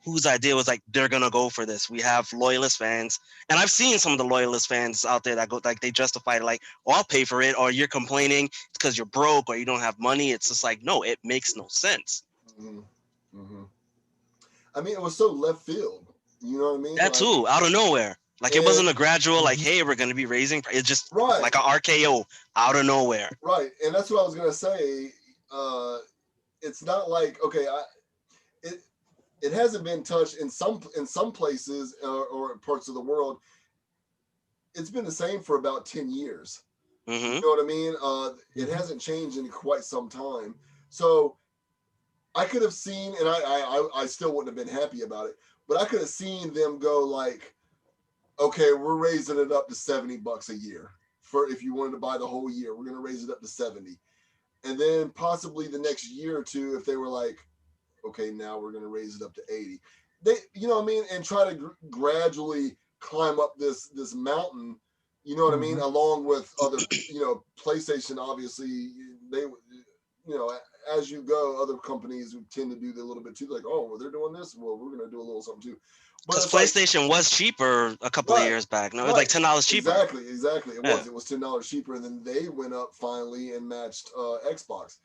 whose idea was like, they're gonna go for this? We have loyalist fans, and I've seen some of the loyalist fans out there that go, like, they justify it like, oh, I'll pay for it, or you're complaining because you're broke or you don't have money. It's just like, no, it makes no sense. I mean, it was so left field. You know what I mean? That too, out of nowhere. Like, it wasn't a gradual, like, hey, we're gonna be raising. It's just like an RKO out of nowhere. Right, and that's what I was gonna say. It's not like, okay, it hasn't been touched in some places or parts of the world. It's been the same for about 10 years. You know what I mean? It hasn't changed in quite some time. So I could have seen, and I still wouldn't have been happy about it, but I could have seen them go like, okay, we're raising it up to $70 a year for if you wanted to buy the whole year. We're going to raise it up to 70. And then possibly the next year or two, if they were like, okay, now we're going to raise it up to 80. They, you know what I mean? And try to gradually climb up this mountain, you know what I mean? Along with other, you know, PlayStation, obviously, they, you know, as you go, other companies would tend to do a little bit too. Like, oh, well, they're doing this. Well, we're going to do a little something too. Because PlayStation was cheaper a couple of years back. No, it was like $10 cheaper. Exactly. It was $10 cheaper, and then they went up finally and matched Xbox.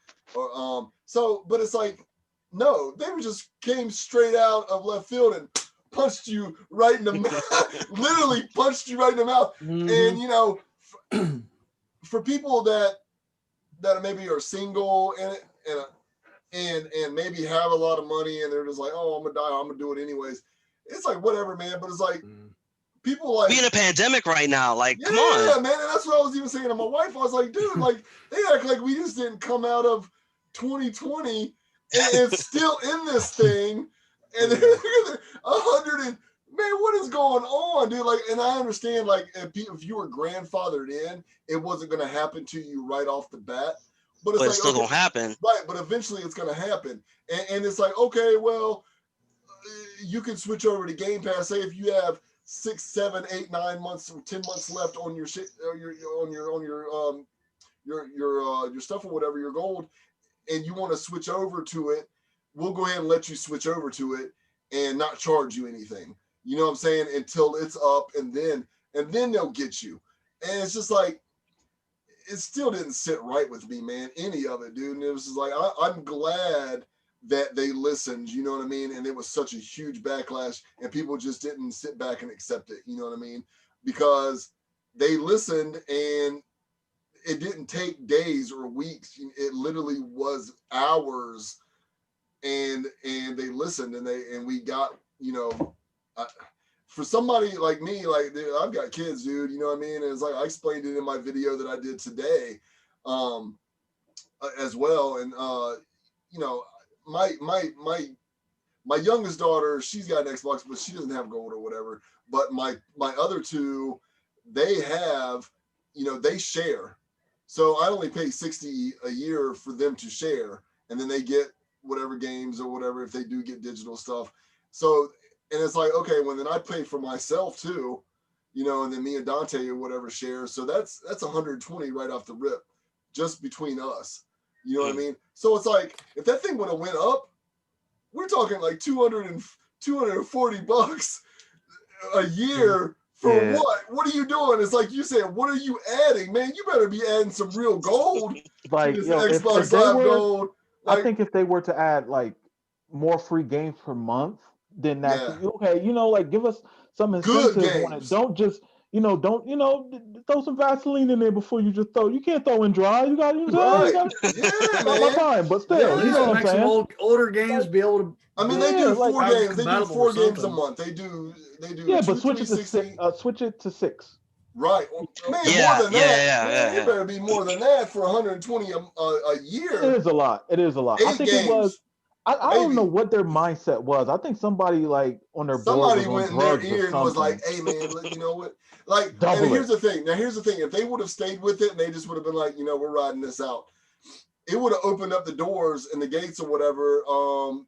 So, but it's like, no, they just came straight out of left field and punched you right in the mouth, literally punched you right in the mouth. And you know, for people that maybe are single and maybe have a lot of money and they're just like, oh, I'm gonna die, I'm gonna do it anyways. It's like whatever, man. But it's like people like we in a pandemic right now. Like, come on, on, man. And that's what I was even saying to my wife. I was like, dude, like they act like we just didn't come out of 2020 and still in this thing, and 100 and man, what is going on, dude? Like, and I understand, like, if you were grandfathered in, it wasn't going to happen to you right off the bat. But it's like, still gonna happen, right? But eventually, it's going to happen, and it's like, okay, well, you can switch over to Game Pass. Say if you have 6, 7, 8, 9 months, or 10 months left on your shit, your stuff or whatever, your gold, and you want to switch over to it, we'll go ahead and let you switch over to it and not charge you anything. You know what I'm saying? Until it's up, and then they'll get you. And it's just like, it still didn't sit right with me, man. Any of it, dude. And it was just like, I'm glad that they listened, you know what I mean? And it was such a huge backlash, and people just didn't sit back and accept it, you know what I mean? Because they listened, and it didn't take days or weeks. It literally was hours, and they listened, and we got, you know, for somebody like me, like, dude, I've got kids, dude, you know what I mean? And it's like, I explained it in my video that I did today, as well. And, you know, my youngest daughter, she's got an Xbox, but she doesn't have gold or whatever. But my other two, they have, you know, they share. So I only pay $60 a year for them to share, and then they get whatever games or whatever if they do get digital stuff. So, and it's like, okay, well, then I pay for myself too, you know, and then me and Dante or whatever share. So that's 120 right off the rip, just between us. You know what I mean? So it's like, if that thing would have went up, we're talking like $240 a year for what? What are you doing? It's like you said, what are you adding, man? You better be adding some real gold. Like, to this yo, Xbox Live Gold. Like, I think if they were to add like more free games per month, then that's okay. You know, like give us some incentive on it. Don't just, you know, throw some Vaseline in there before you just throw. You can't throw in dry. You got to use man. Fine, but still, you know what I'm saying. Older games be able to. I mean, they do 4 games. They do 4 games a month. They do. Yeah, but switch it to 6. Switch it to 6. Right, man. More than that. You better be more than that for 120 a year. It is a lot. It is a lot. 8 I think games. It was. I don't know what their mindset was. I think somebody like on their board went in their ear and was like, "Hey, man, you know what? Like, and here's the thing. Now, here's the thing. If they would have stayed with it, and they just would have been like, you know, we're riding this out, it would have opened up the doors and the gates or whatever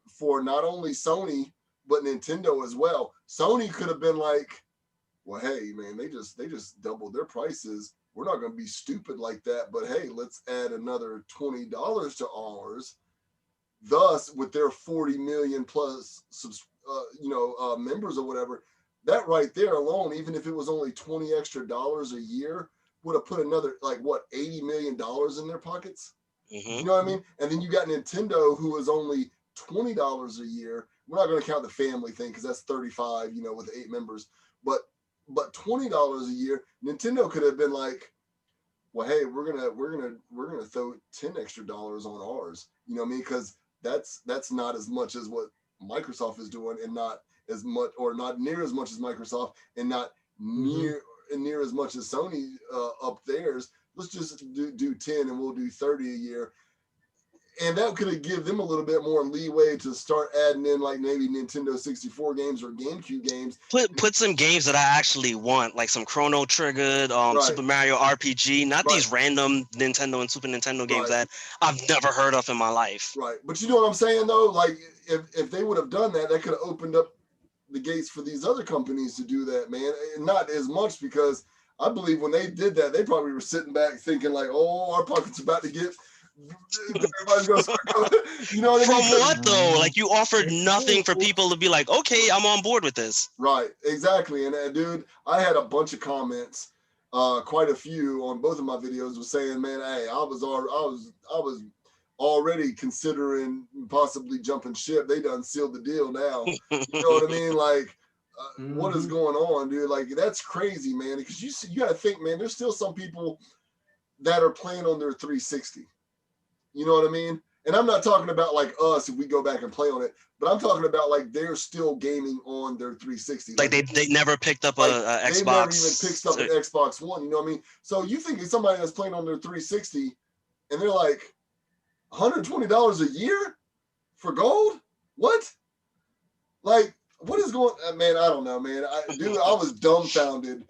for not only Sony but Nintendo as well. Sony could have been like, well, hey, man, they just doubled their prices. We're not going to be stupid like that. But hey, let's add another $20 to ours. Thus, with their 40 million plus, members or whatever, that right there alone, even if it was only $20 extra a year, would have put another $80 million in their pockets. Mm-hmm. You know what I mean? And then you got Nintendo, who is only $20 a year. We're not going to count the family thing because that's 35, you know, with 8 members. But $20 a year, Nintendo could have been like, well, hey, we're gonna throw $10 extra on ours. You know what I mean? Because that's not as much as what Microsoft is doing, and not as much, or not near as much as Microsoft, and not near as much as Sony up theirs. Let's just do 10, and we'll do 30 a year. And that could have given them a little bit more leeway to start adding in like maybe Nintendo 64 games or GameCube games. Put some games that I actually want, like some Chrono Triggered, Right. Super Mario RPG, not Right. these random Nintendo and Super Nintendo games Right. that I've never heard of in my life. Right. But you know what I'm saying though? Like if they would have done that, that could have opened up the gates for these other companies to do that, man. And not as much, because I believe when they did that, they probably were sitting back thinking like, oh, our pocket's about to get everybody's gonna start going. You know what I From mean? what though? Like you offered nothing for people to be like, okay, I'm on board with this. Right, exactly. And dude, I had a bunch of comments, quite a few on both of my videos, was saying, man, hey, I was already considering possibly jumping ship. They done sealed the deal now. You know what I mean? Like, what is going on, dude? Like, that's crazy, man. Because you got to think, man, there's still some people that are playing on their 360. You know what I mean? And I'm not talking about like us if we go back and play on it, but I'm talking about like they're still gaming on their 360. Like they never picked up like, a they Xbox. never even picked up an Xbox One. You know what I mean? So you think it's somebody that's playing on their 360 and they're like $120 a year for gold? What? Like, what is going? Man, I don't know, man. I was dumbfounded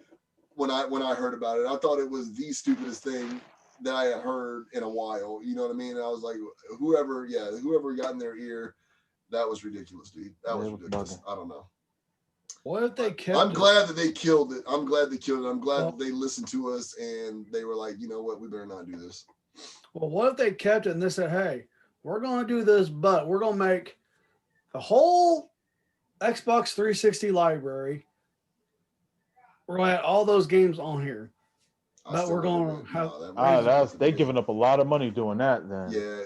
when I heard about it. I thought it was the stupidest thing that I had heard in a while. You know what I mean? And I was like, whoever got in their ear, that was ridiculous, dude. That was ridiculous. I don't know. What if they kept? I'm glad that they killed it. I'm glad that they listened to us and they were like, you know what, we better not do this. Well, what if they kept it and they said, hey, we're going to do this, but we're going to make the whole Xbox 360 library. We're going to add all those games on here. But we're going to have. They giving up a lot of money doing that. Then. Yeah.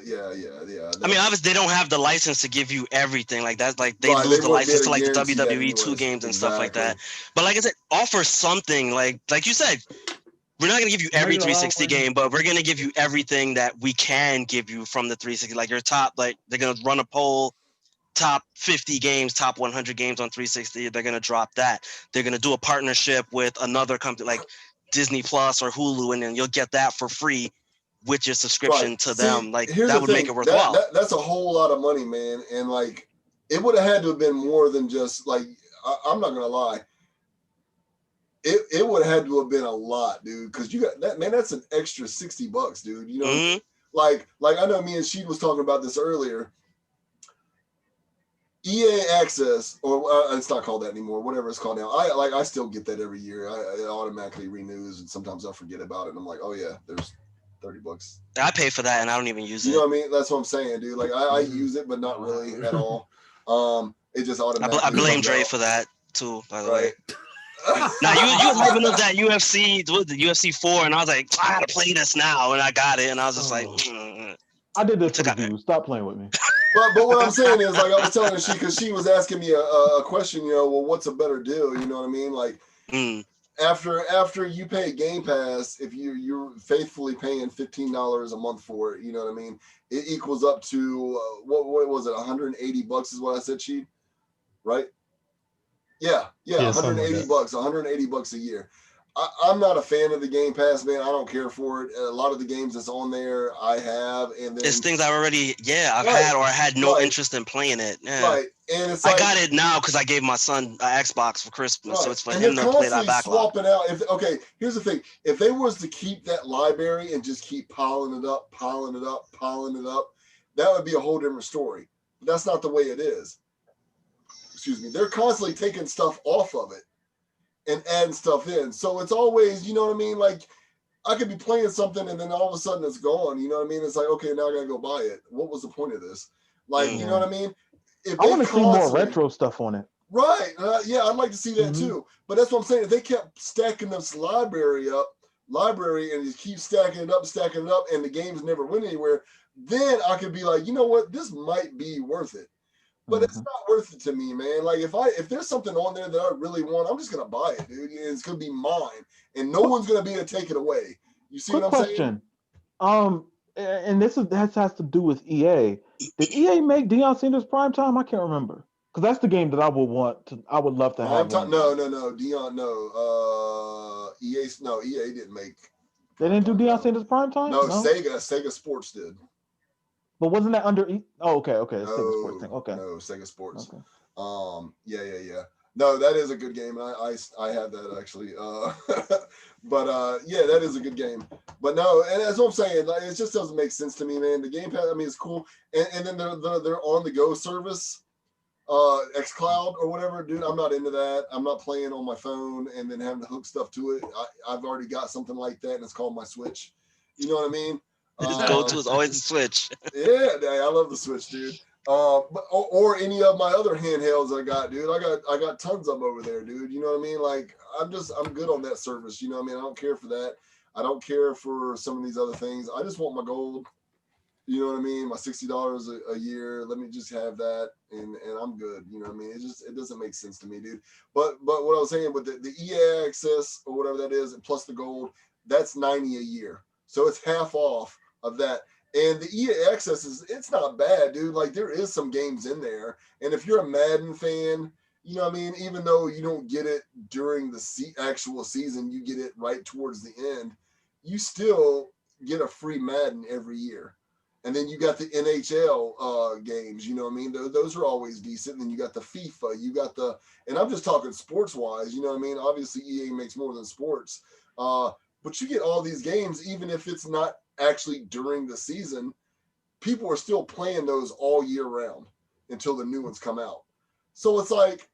I mean, obviously they don't have the license to give you everything. Like that's like they lose the license to like the WWE 2 games and stuff like that. But like I said, offer something like you said. We're not gonna give you every 360 game, but we're gonna give you everything that we can give you from the 360. Like your top, like they're gonna run a poll, top 50 games, top 100 games on 360. They're gonna drop that. They're gonna do a partnership with another company like Disney Plus or Hulu, and then you'll get that for free with your subscription to them. Like that would make it worthwhile. That's a whole lot of money, man. And like it would have had to have been more than just like I'm not gonna lie. It would have had to have been a lot, dude. Because you got that, man. That's an extra $60, dude. You know, like I know me and she was talking about this earlier. EA Access, or it's not called that anymore. Whatever it's called now. I still get that every year. It automatically renews, and sometimes I'll forget about it. And I'm like, oh yeah, there's $30. I pay for that, and I don't even use it. You know what I mean? That's what I'm saying, dude. Like I use it, but not really at all. It just automatically. I blame Dre for that too. By the way. Now you was hyping up that UFC 4, and I was like, I gotta play this now, and I got it, and I was just like, I did this for the views. Stop playing with me. But what I'm saying is, like I was telling her, because she was asking me a question, you know, well, what's a better deal? You know what I mean? Like after you pay Game Pass, if you're faithfully paying $15 a month for it, you know what I mean? It equals up to what was it? $180 is what I said, Sheed, right? Yeah, $180, $180 a year. I'm not a fan of the Game Pass, man. I don't care for it. A lot of the games that's on there, I have, and then it's things I've already, I've had, or I had no interest in playing it. Yeah. Right, and it's I got it now because I gave my son an Xbox for Christmas, so it's for him to play that backlog. Swapping out. Here's the thing: if they was to keep that library and just keep piling it up, that would be a whole different story. But that's not the way it is. Excuse me. They're constantly taking stuff off of it and adding stuff in. So it's always, you know what I mean? Like I could be playing something and then all of a sudden it's gone. You know what I mean? It's like, okay, now I gotta go buy it. What was the point of this? Like, you know what I mean? I want to see more retro stuff on it. Right. I'd like to see that too. But that's what I'm saying. If they kept stacking this library and just keep stacking it up, and the games never went anywhere, then I could be like, you know what? This might be worth it. But it's not worth it to me, man. Like if there's something on there that I really want, I'm just gonna buy it, dude. It's gonna be mine, and no one's gonna be able to take it away. You see what I'm saying? And this has to do with EA. Did EA make Deion Sanders Primetime? I can't remember because that's the game that I would love to have. No, Deion, no. EA didn't make. They didn't do Deion Sanders Primetime. No, Sega Sports did. But wasn't that under? Oh, okay, okay. It's Sega Sports thing. Okay. No, Sega Sports. Okay. Yeah. No, that is a good game. I had that actually. But yeah, that is a good game. But no, and that's what I'm saying. Like, it just doesn't make sense to me, man. The Game Pass, I mean, it's cool, and then they're on the go service, XCloud or whatever, dude. I'm not into that. I'm not playing on my phone and then having to hook stuff to it. I've already got something like that, and it's called my Switch. You know what I mean? His go-to is always the Switch. Yeah, I love the Switch, dude. Or any of my other handhelds I got, dude. I got tons of them over there, dude. You know what I mean? Like I'm good on that service. You know what I mean? I don't care for that. I don't care for some of these other things. I just want my gold. You know what I mean? My $60 a year. Let me just have that, and I'm good. You know what I mean? It doesn't make sense to me, dude. But what I was saying with the EA access or whatever that is, plus the gold, that's $90 a year. So it's half off of that. And the EA access it's not bad, dude. Like there is some games in there. And if you're a Madden fan, you know what I mean? Even though you don't get it during the actual season, you get it right towards the end, you still get a free Madden every year. And then you got the NHL games, you know what I mean? Those are always decent. And then you got the FIFA, you got and I'm just talking sports wise, you know what I mean? Obviously EA makes more than sports. But you get all these games, even if it's not actually during the season, people are still playing those all year round until the new ones come out. So it's like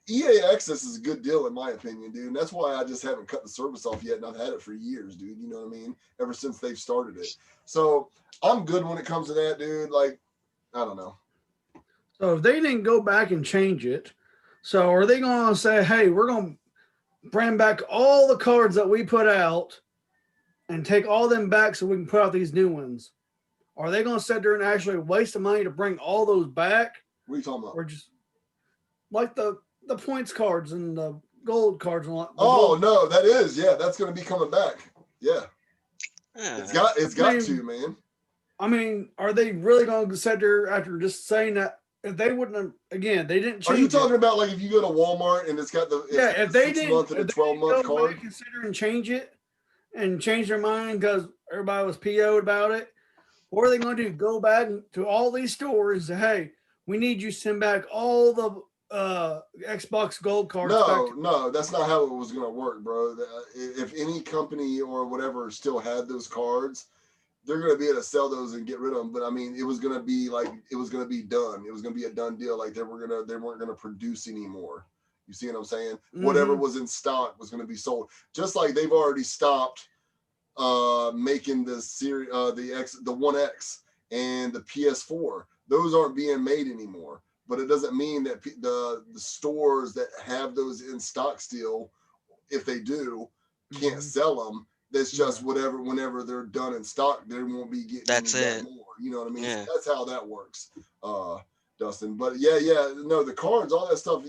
EA Access is a good deal in my opinion, dude. And that's why I just haven't cut the service off yet, and I've had it for years, dude. You know what I mean? Ever since they've started it. So I'm good when it comes to that, dude. Like, I don't know. So if they didn't go back and change it, so are they going to say, hey, we're going to bring back all the cards that we put out and take all them back so we can put out these new ones? Are they going to sit there and actually waste the money to bring all those back? What are you talking about? Or just like the points cards and the gold cards and no, that is, yeah, that's going to be coming back. Yeah. It's got to, man. I mean, are they really going to sit there after just saying that? If they wouldn't have, again, they didn't change. Are you talking about like if you go to Walmart and it's got if they didn't, 6-month and a 12-month card? Consider and change it and change their mind because everybody was PO'd about it. What are they going to do? Go back to all these stores and say, hey, we need you to send back all the Xbox Gold cards. No, that's not how it was going to work, bro. If any company or whatever still had those cards, they're going to be able to sell those and get rid of them. But I mean, it was going to be done. It was going to be a done deal. Like they weren't going to produce anymore. You see what I'm saying? Mm-hmm. Whatever was in stock was going to be sold. Just like they've already stopped making the series, the One X and the PS4. Those aren't being made anymore. But it doesn't mean that the stores that have those in stock still, if they do, can't sell them. That's just whenever they're done in stock, they won't be getting that more. You know what I mean? Yeah. So that's how that works, Dustin. But no, the cards, all that stuff,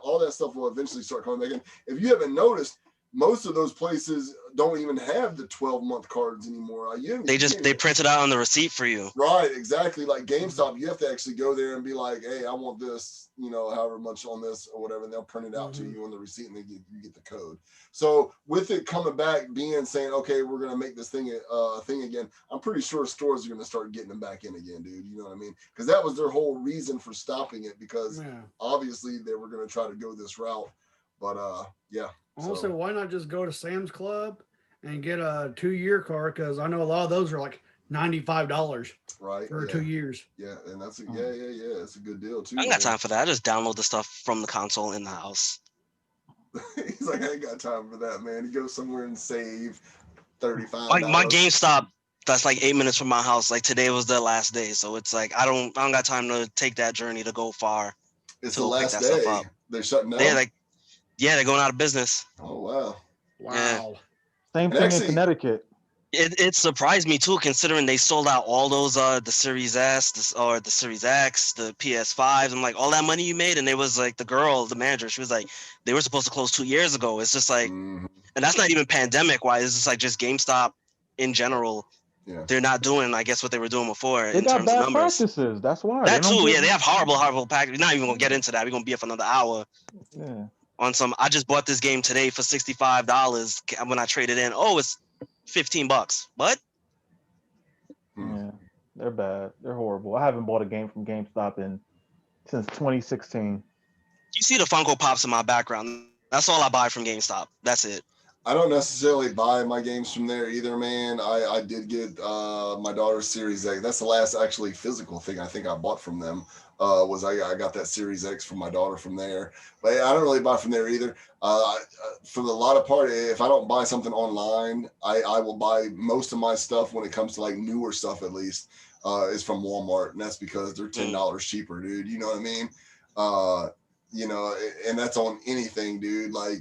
all that stuff will eventually start coming back in. If you haven't noticed, most of those places don't even have the 12-month cards anymore. They print it out on the receipt for you. Right, exactly. Like GameStop, you have to actually go there and be like, hey, I want this, however much on this or whatever, and they'll print it out to you on the receipt and you get the code. So with it coming back, saying, okay, we're going to make this thing again, I'm pretty sure stores are going to start getting them back in again, dude. You know what I mean? Because that was their whole reason for stopping it, because obviously they were going to try to go this route. But Also, why not just go to Sam's Club and get a 2-year card? Because I know a lot of those are like $95 for 2 years. Yeah, and that's it's a good deal too. I ain't got time for that. I just download the stuff from the console in the house. He's like, I ain't got time for that, man. You go somewhere and save $35. Like my GameStop, that's like 8 minutes from my house. Like today was the last day, so it's like I don't got time to take that journey to go far. It's the last day. They're shutting down. They're going out of business. Oh, wow. Yeah. Same thing in Connecticut. It surprised me, too, considering they sold out all those, the Series S or the Series X, the PS5s. I'm like, all that money you made? And it was like the manager, she was like, they were supposed to close 2 years ago. It's just like, and that's not even pandemic-wise. It's just like just GameStop in general. Yeah. They're not doing, I guess, what they were doing before. They got bad practices. That's why. That, too. Yeah, they have horrible packages. We're not even going to get into that. We're going to be here for another hour. Yeah. On some, I just bought this game today for $65 when I traded in. Oh, it's $15. What? Yeah, They're bad. They're horrible. I haven't bought a game from GameStop since 2016. You see the Funko Pops in my background. That's all I buy from GameStop. That's it. I don't necessarily buy my games from there either, man. I did get my daughter's Series X. That's the last actually physical thing I think I bought from them. I got that Series X from my daughter from there. But yeah, I don't really buy from there either. For the latter part, if I don't buy something online, I will buy most of my stuff when it comes to like newer stuff at least is from Walmart, and that's because they're $10 cheaper, dude. You know what I mean? You know, and that's on anything, dude. Like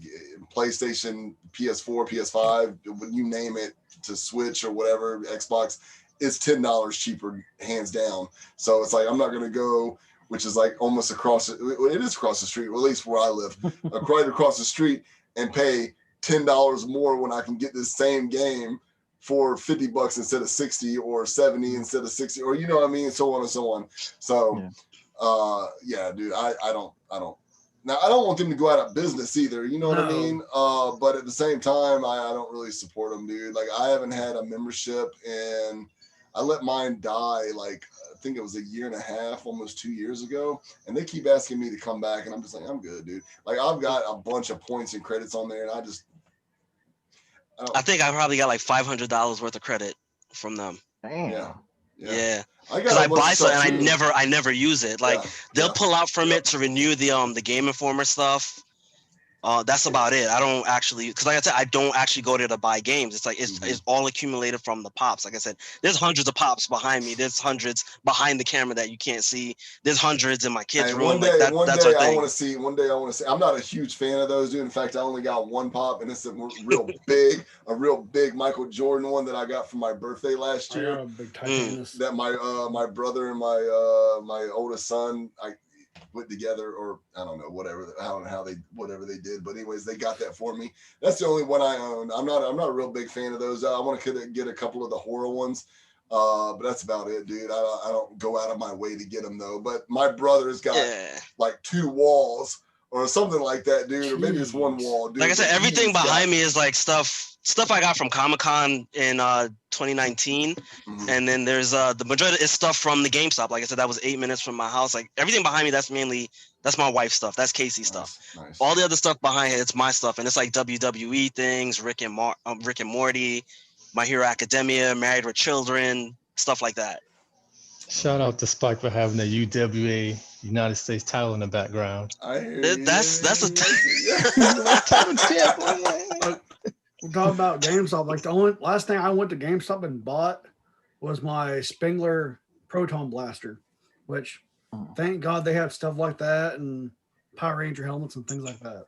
PlayStation, PS4, PS5, when you name it, to Switch or whatever, Xbox, it's $10 cheaper, hands down. So it's like I'm not gonna go, which is like almost across. It is across the street, or at least where I live, right across the street, and pay $10 more when I can get this same game for $50 instead of 60, or 70 instead of 60, or you know what I mean, so on and so on. So. Yeah. Dude, I don't now I don't want them to go out of business either, you know what I mean? But at the same time, I don't really support them, dude. Like I haven't had a membership, and I let mine die like I think it was a year and a half, almost 2 years ago, and they keep asking me to come back, and I'm just like, I'm good, dude. Like I've got a bunch of points and credits on there, and I think I probably got like $500 worth of credit from them. Damn. Yeah. I Because I buy stuff something and too. I never use it. Like they'll pull out from Yep. it to renew the Game Informer stuff. That's about it. I don't actually, because like I said, I don't actually go there to buy games. It's like it's all accumulated from the pops. Like I said, there's hundreds of pops behind me. There's hundreds behind the camera that you can't see. There's hundreds in my kids' room. One day that's our I thing. want to see. One day I want to see. I'm not a huge fan of those, dude. In fact, I only got one pop, and it's a real big Michael Jordan one that I got for my birthday last I year. got a big Titanus. That my brother and my oldest son I put together, or I don't know, whatever they did, but anyways, they got that for me. That's the only one I own. I'm not a real big fan of those. I want to get a couple of the horror ones, but that's about it, dude. I don't go out of my way to get them though. But my brother's got like 2 walls or something like that, dude, or maybe it's 1 wall, dude. Like I said, everything behind me is like stuff I got from Comic-Con in 2019, and then there's the majority is stuff from the GameStop. Like I said, that was 8 minutes from my house. Like everything behind me, that's my wife's stuff. That's Casey's stuff. Nice. All the other stuff behind it, it's my stuff, and it's like WWE things, Rick and Morty, My Hero Academia, Married with Children, stuff like that. Shout out to Spike for having the UWA United States title in the background. I hear you. That's a We're talking about GameStop. Like the only last thing I went to GameStop and bought was my Spengler Proton Blaster, which thank God they have stuff like that and Power Ranger helmets and things like that.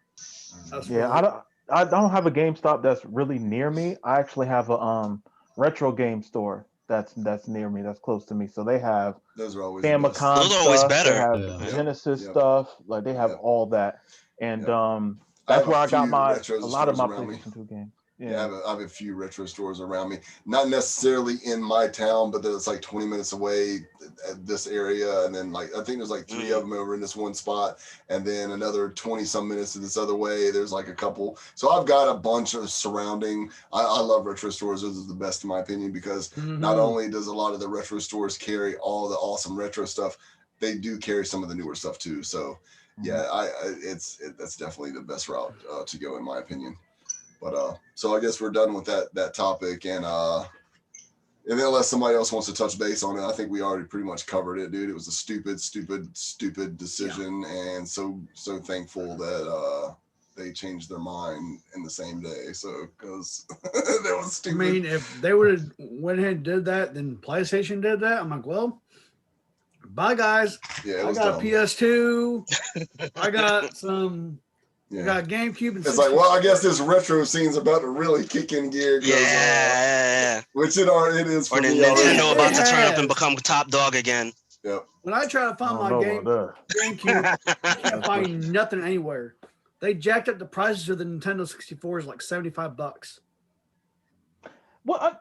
I don't have a GameStop that's really near me. I actually have a retro game store that's near me, that's close to me. So they have those are always Famicom. Those are always stuff, better. They have Genesis stuff. Like they have all that, and have that's where a I got few a lot of my stores around me. PlayStation 2 games. Yeah, I have a few retro stores around me. Not necessarily in my town, but it's like 20 minutes away at this area. And then like I think there's like 3 of them over in this one spot, and then another 20 some minutes to this other way. There's like a couple. So I've got a bunch of surrounding. I love retro stores. Those are the best in my opinion, because not only does a lot of the retro stores carry all the awesome retro stuff, they do carry some of the newer stuff too. So yeah, that's definitely the best route to go in my opinion. But so I guess we're done with that topic, and then unless somebody else wants to touch base on it, I think we already pretty much covered it, dude. It was a stupid decision, and so thankful that they changed their mind in the same day. So because that was stupid. I mean, if they would have went ahead and did that, then PlayStation did that. I'm like, well, bye guys. Yeah, I got a PS2. I got some. I got GameCube. And it's like, well, I guess this retro scene's about to really kick in gear. Which it is for me. Nintendo about to turn up and become top dog again. Yep. When I try to find my GameCube, I can't find nothing anywhere. They jacked up the prices of the Nintendo 64s like $75. Well,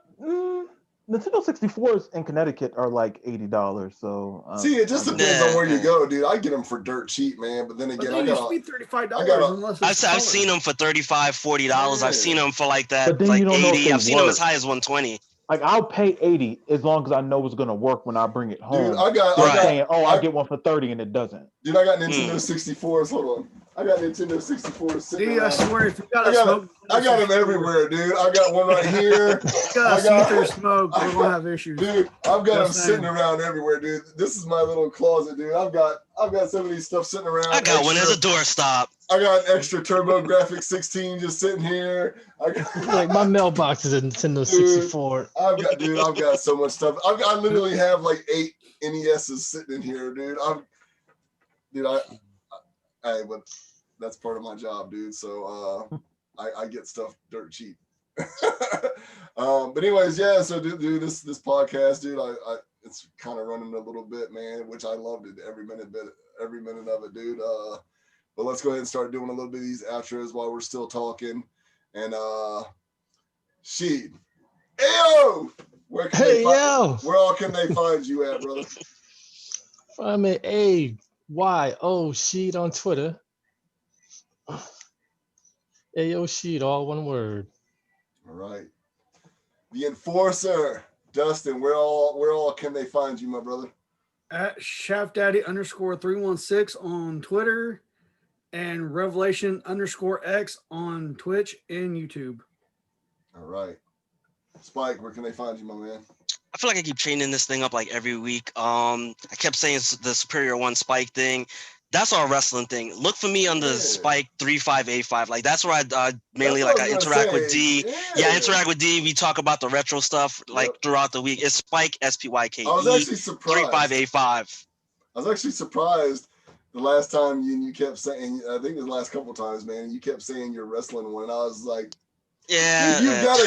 Nintendo 64s in Connecticut are like $80. So see, it just depends on where you go, dude. I get them for dirt cheap, man. But then again, I got to be $35. I've seen them for $35, $40. I've seen them for like that, like 80. I've seen them as high as 120. Like I'll pay 80 as long as I know it's gonna work when I bring it home. Dude, I got saying, oh, I I get one for 30 and it doesn't. dude, I got Nintendo 64s. Hold on. I got Nintendo 64s sitting Dude, I around. swear, if you got I a got smoke, I got them everywhere, dude. I got one right here. You got I to see got- through smoke. We're gonna have issues. Dude, I've got them Just sitting saying. around everywhere, dude. This is my little closet, dude. I've got some of these stuff sitting around. I got one as extra. a doorstop. I got an extra TurboGrafx 16 just sitting here. I got, Like my mailbox is a Nintendo 64. I've got so much stuff. I literally have like 8 NESs sitting in here, dude. But that's part of my job, dude. So I get stuff dirt cheap. But anyways, yeah. So dude, this podcast, dude, I it's kind of running a little bit, man, which I loved it every minute of it, dude. But let's go ahead and start doing a little bit of these outros while we're still talking. And Sheed, ayo, where all can they find you at, brother? Find me AYO Sheet on Twitter. AO Sheet, all one word. All right. The Enforcer, Dustin, where all can they find you, my brother? At ShaftDaddy_316 on Twitter and Revelation_X on Twitch and YouTube. All right. Spike, where can they find you, my man? I feel like I keep chaining this thing up like every week. I kept saying it's the Superior One Spike thing. That's our wrestling thing. Look for me on the Spike 3585. Like that's where I mainly like I interact with D. Yeah, interact with D. We talk about the retro stuff like throughout the week. It's Spike SPYKE. I was actually surprised. 3585. I was actually surprised the last time you kept saying. I think the last couple times, man. You kept saying your wrestling one, and I was like, yeah, dude, you got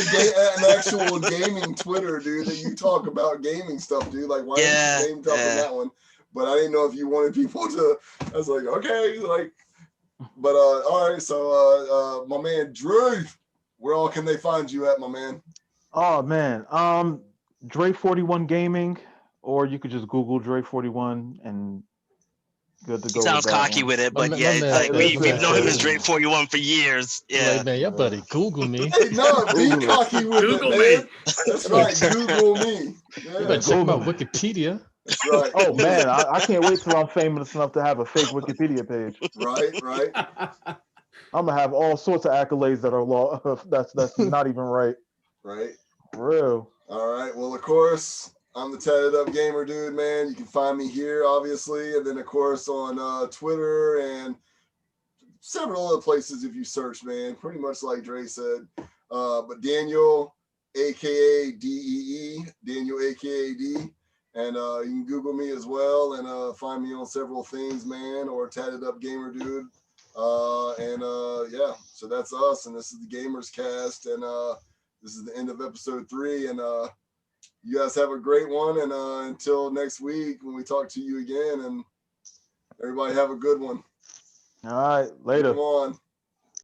an actual gaming Twitter, dude, that you talk about gaming stuff, dude. Like, why didn't you name drop in that one? But I didn't know if you wanted people to. I was like, okay, like, but all right. So, my man Drew, where all can they find you at, my man? Oh man, Dre 41 Gaming, or you could just Google Dre 41 and good to go. He sounds cocky with it, but we've known him as Dre 41 for years. Yeah, like, man, your buddy Google me. Hey, no, be cocky with Google it, man. me. That's right. Google me. Yeah. You better check my Wikipedia. That's right. Oh man, I can't wait till I'm famous enough to have a fake Wikipedia page. Right. I'm gonna have all sorts of accolades that are that's not even right. Right. For real. All right. Well, of course, I'm the Tatted Up Gamer, dude, man. You can find me here, obviously, and then of course on Twitter and several other places if you search, man. Pretty much like Dre said. But Daniel, aka DEE, Daniel, aka D. And you can Google me as well and find me on several things, man, or Tatted Up Gamer, dude. Yeah, so that's us, and this is the Gamers Cast, and this is the end of episode 3, and you guys have a great one, and until next week when we talk to you again, and everybody have a good one. All right, later. Come on.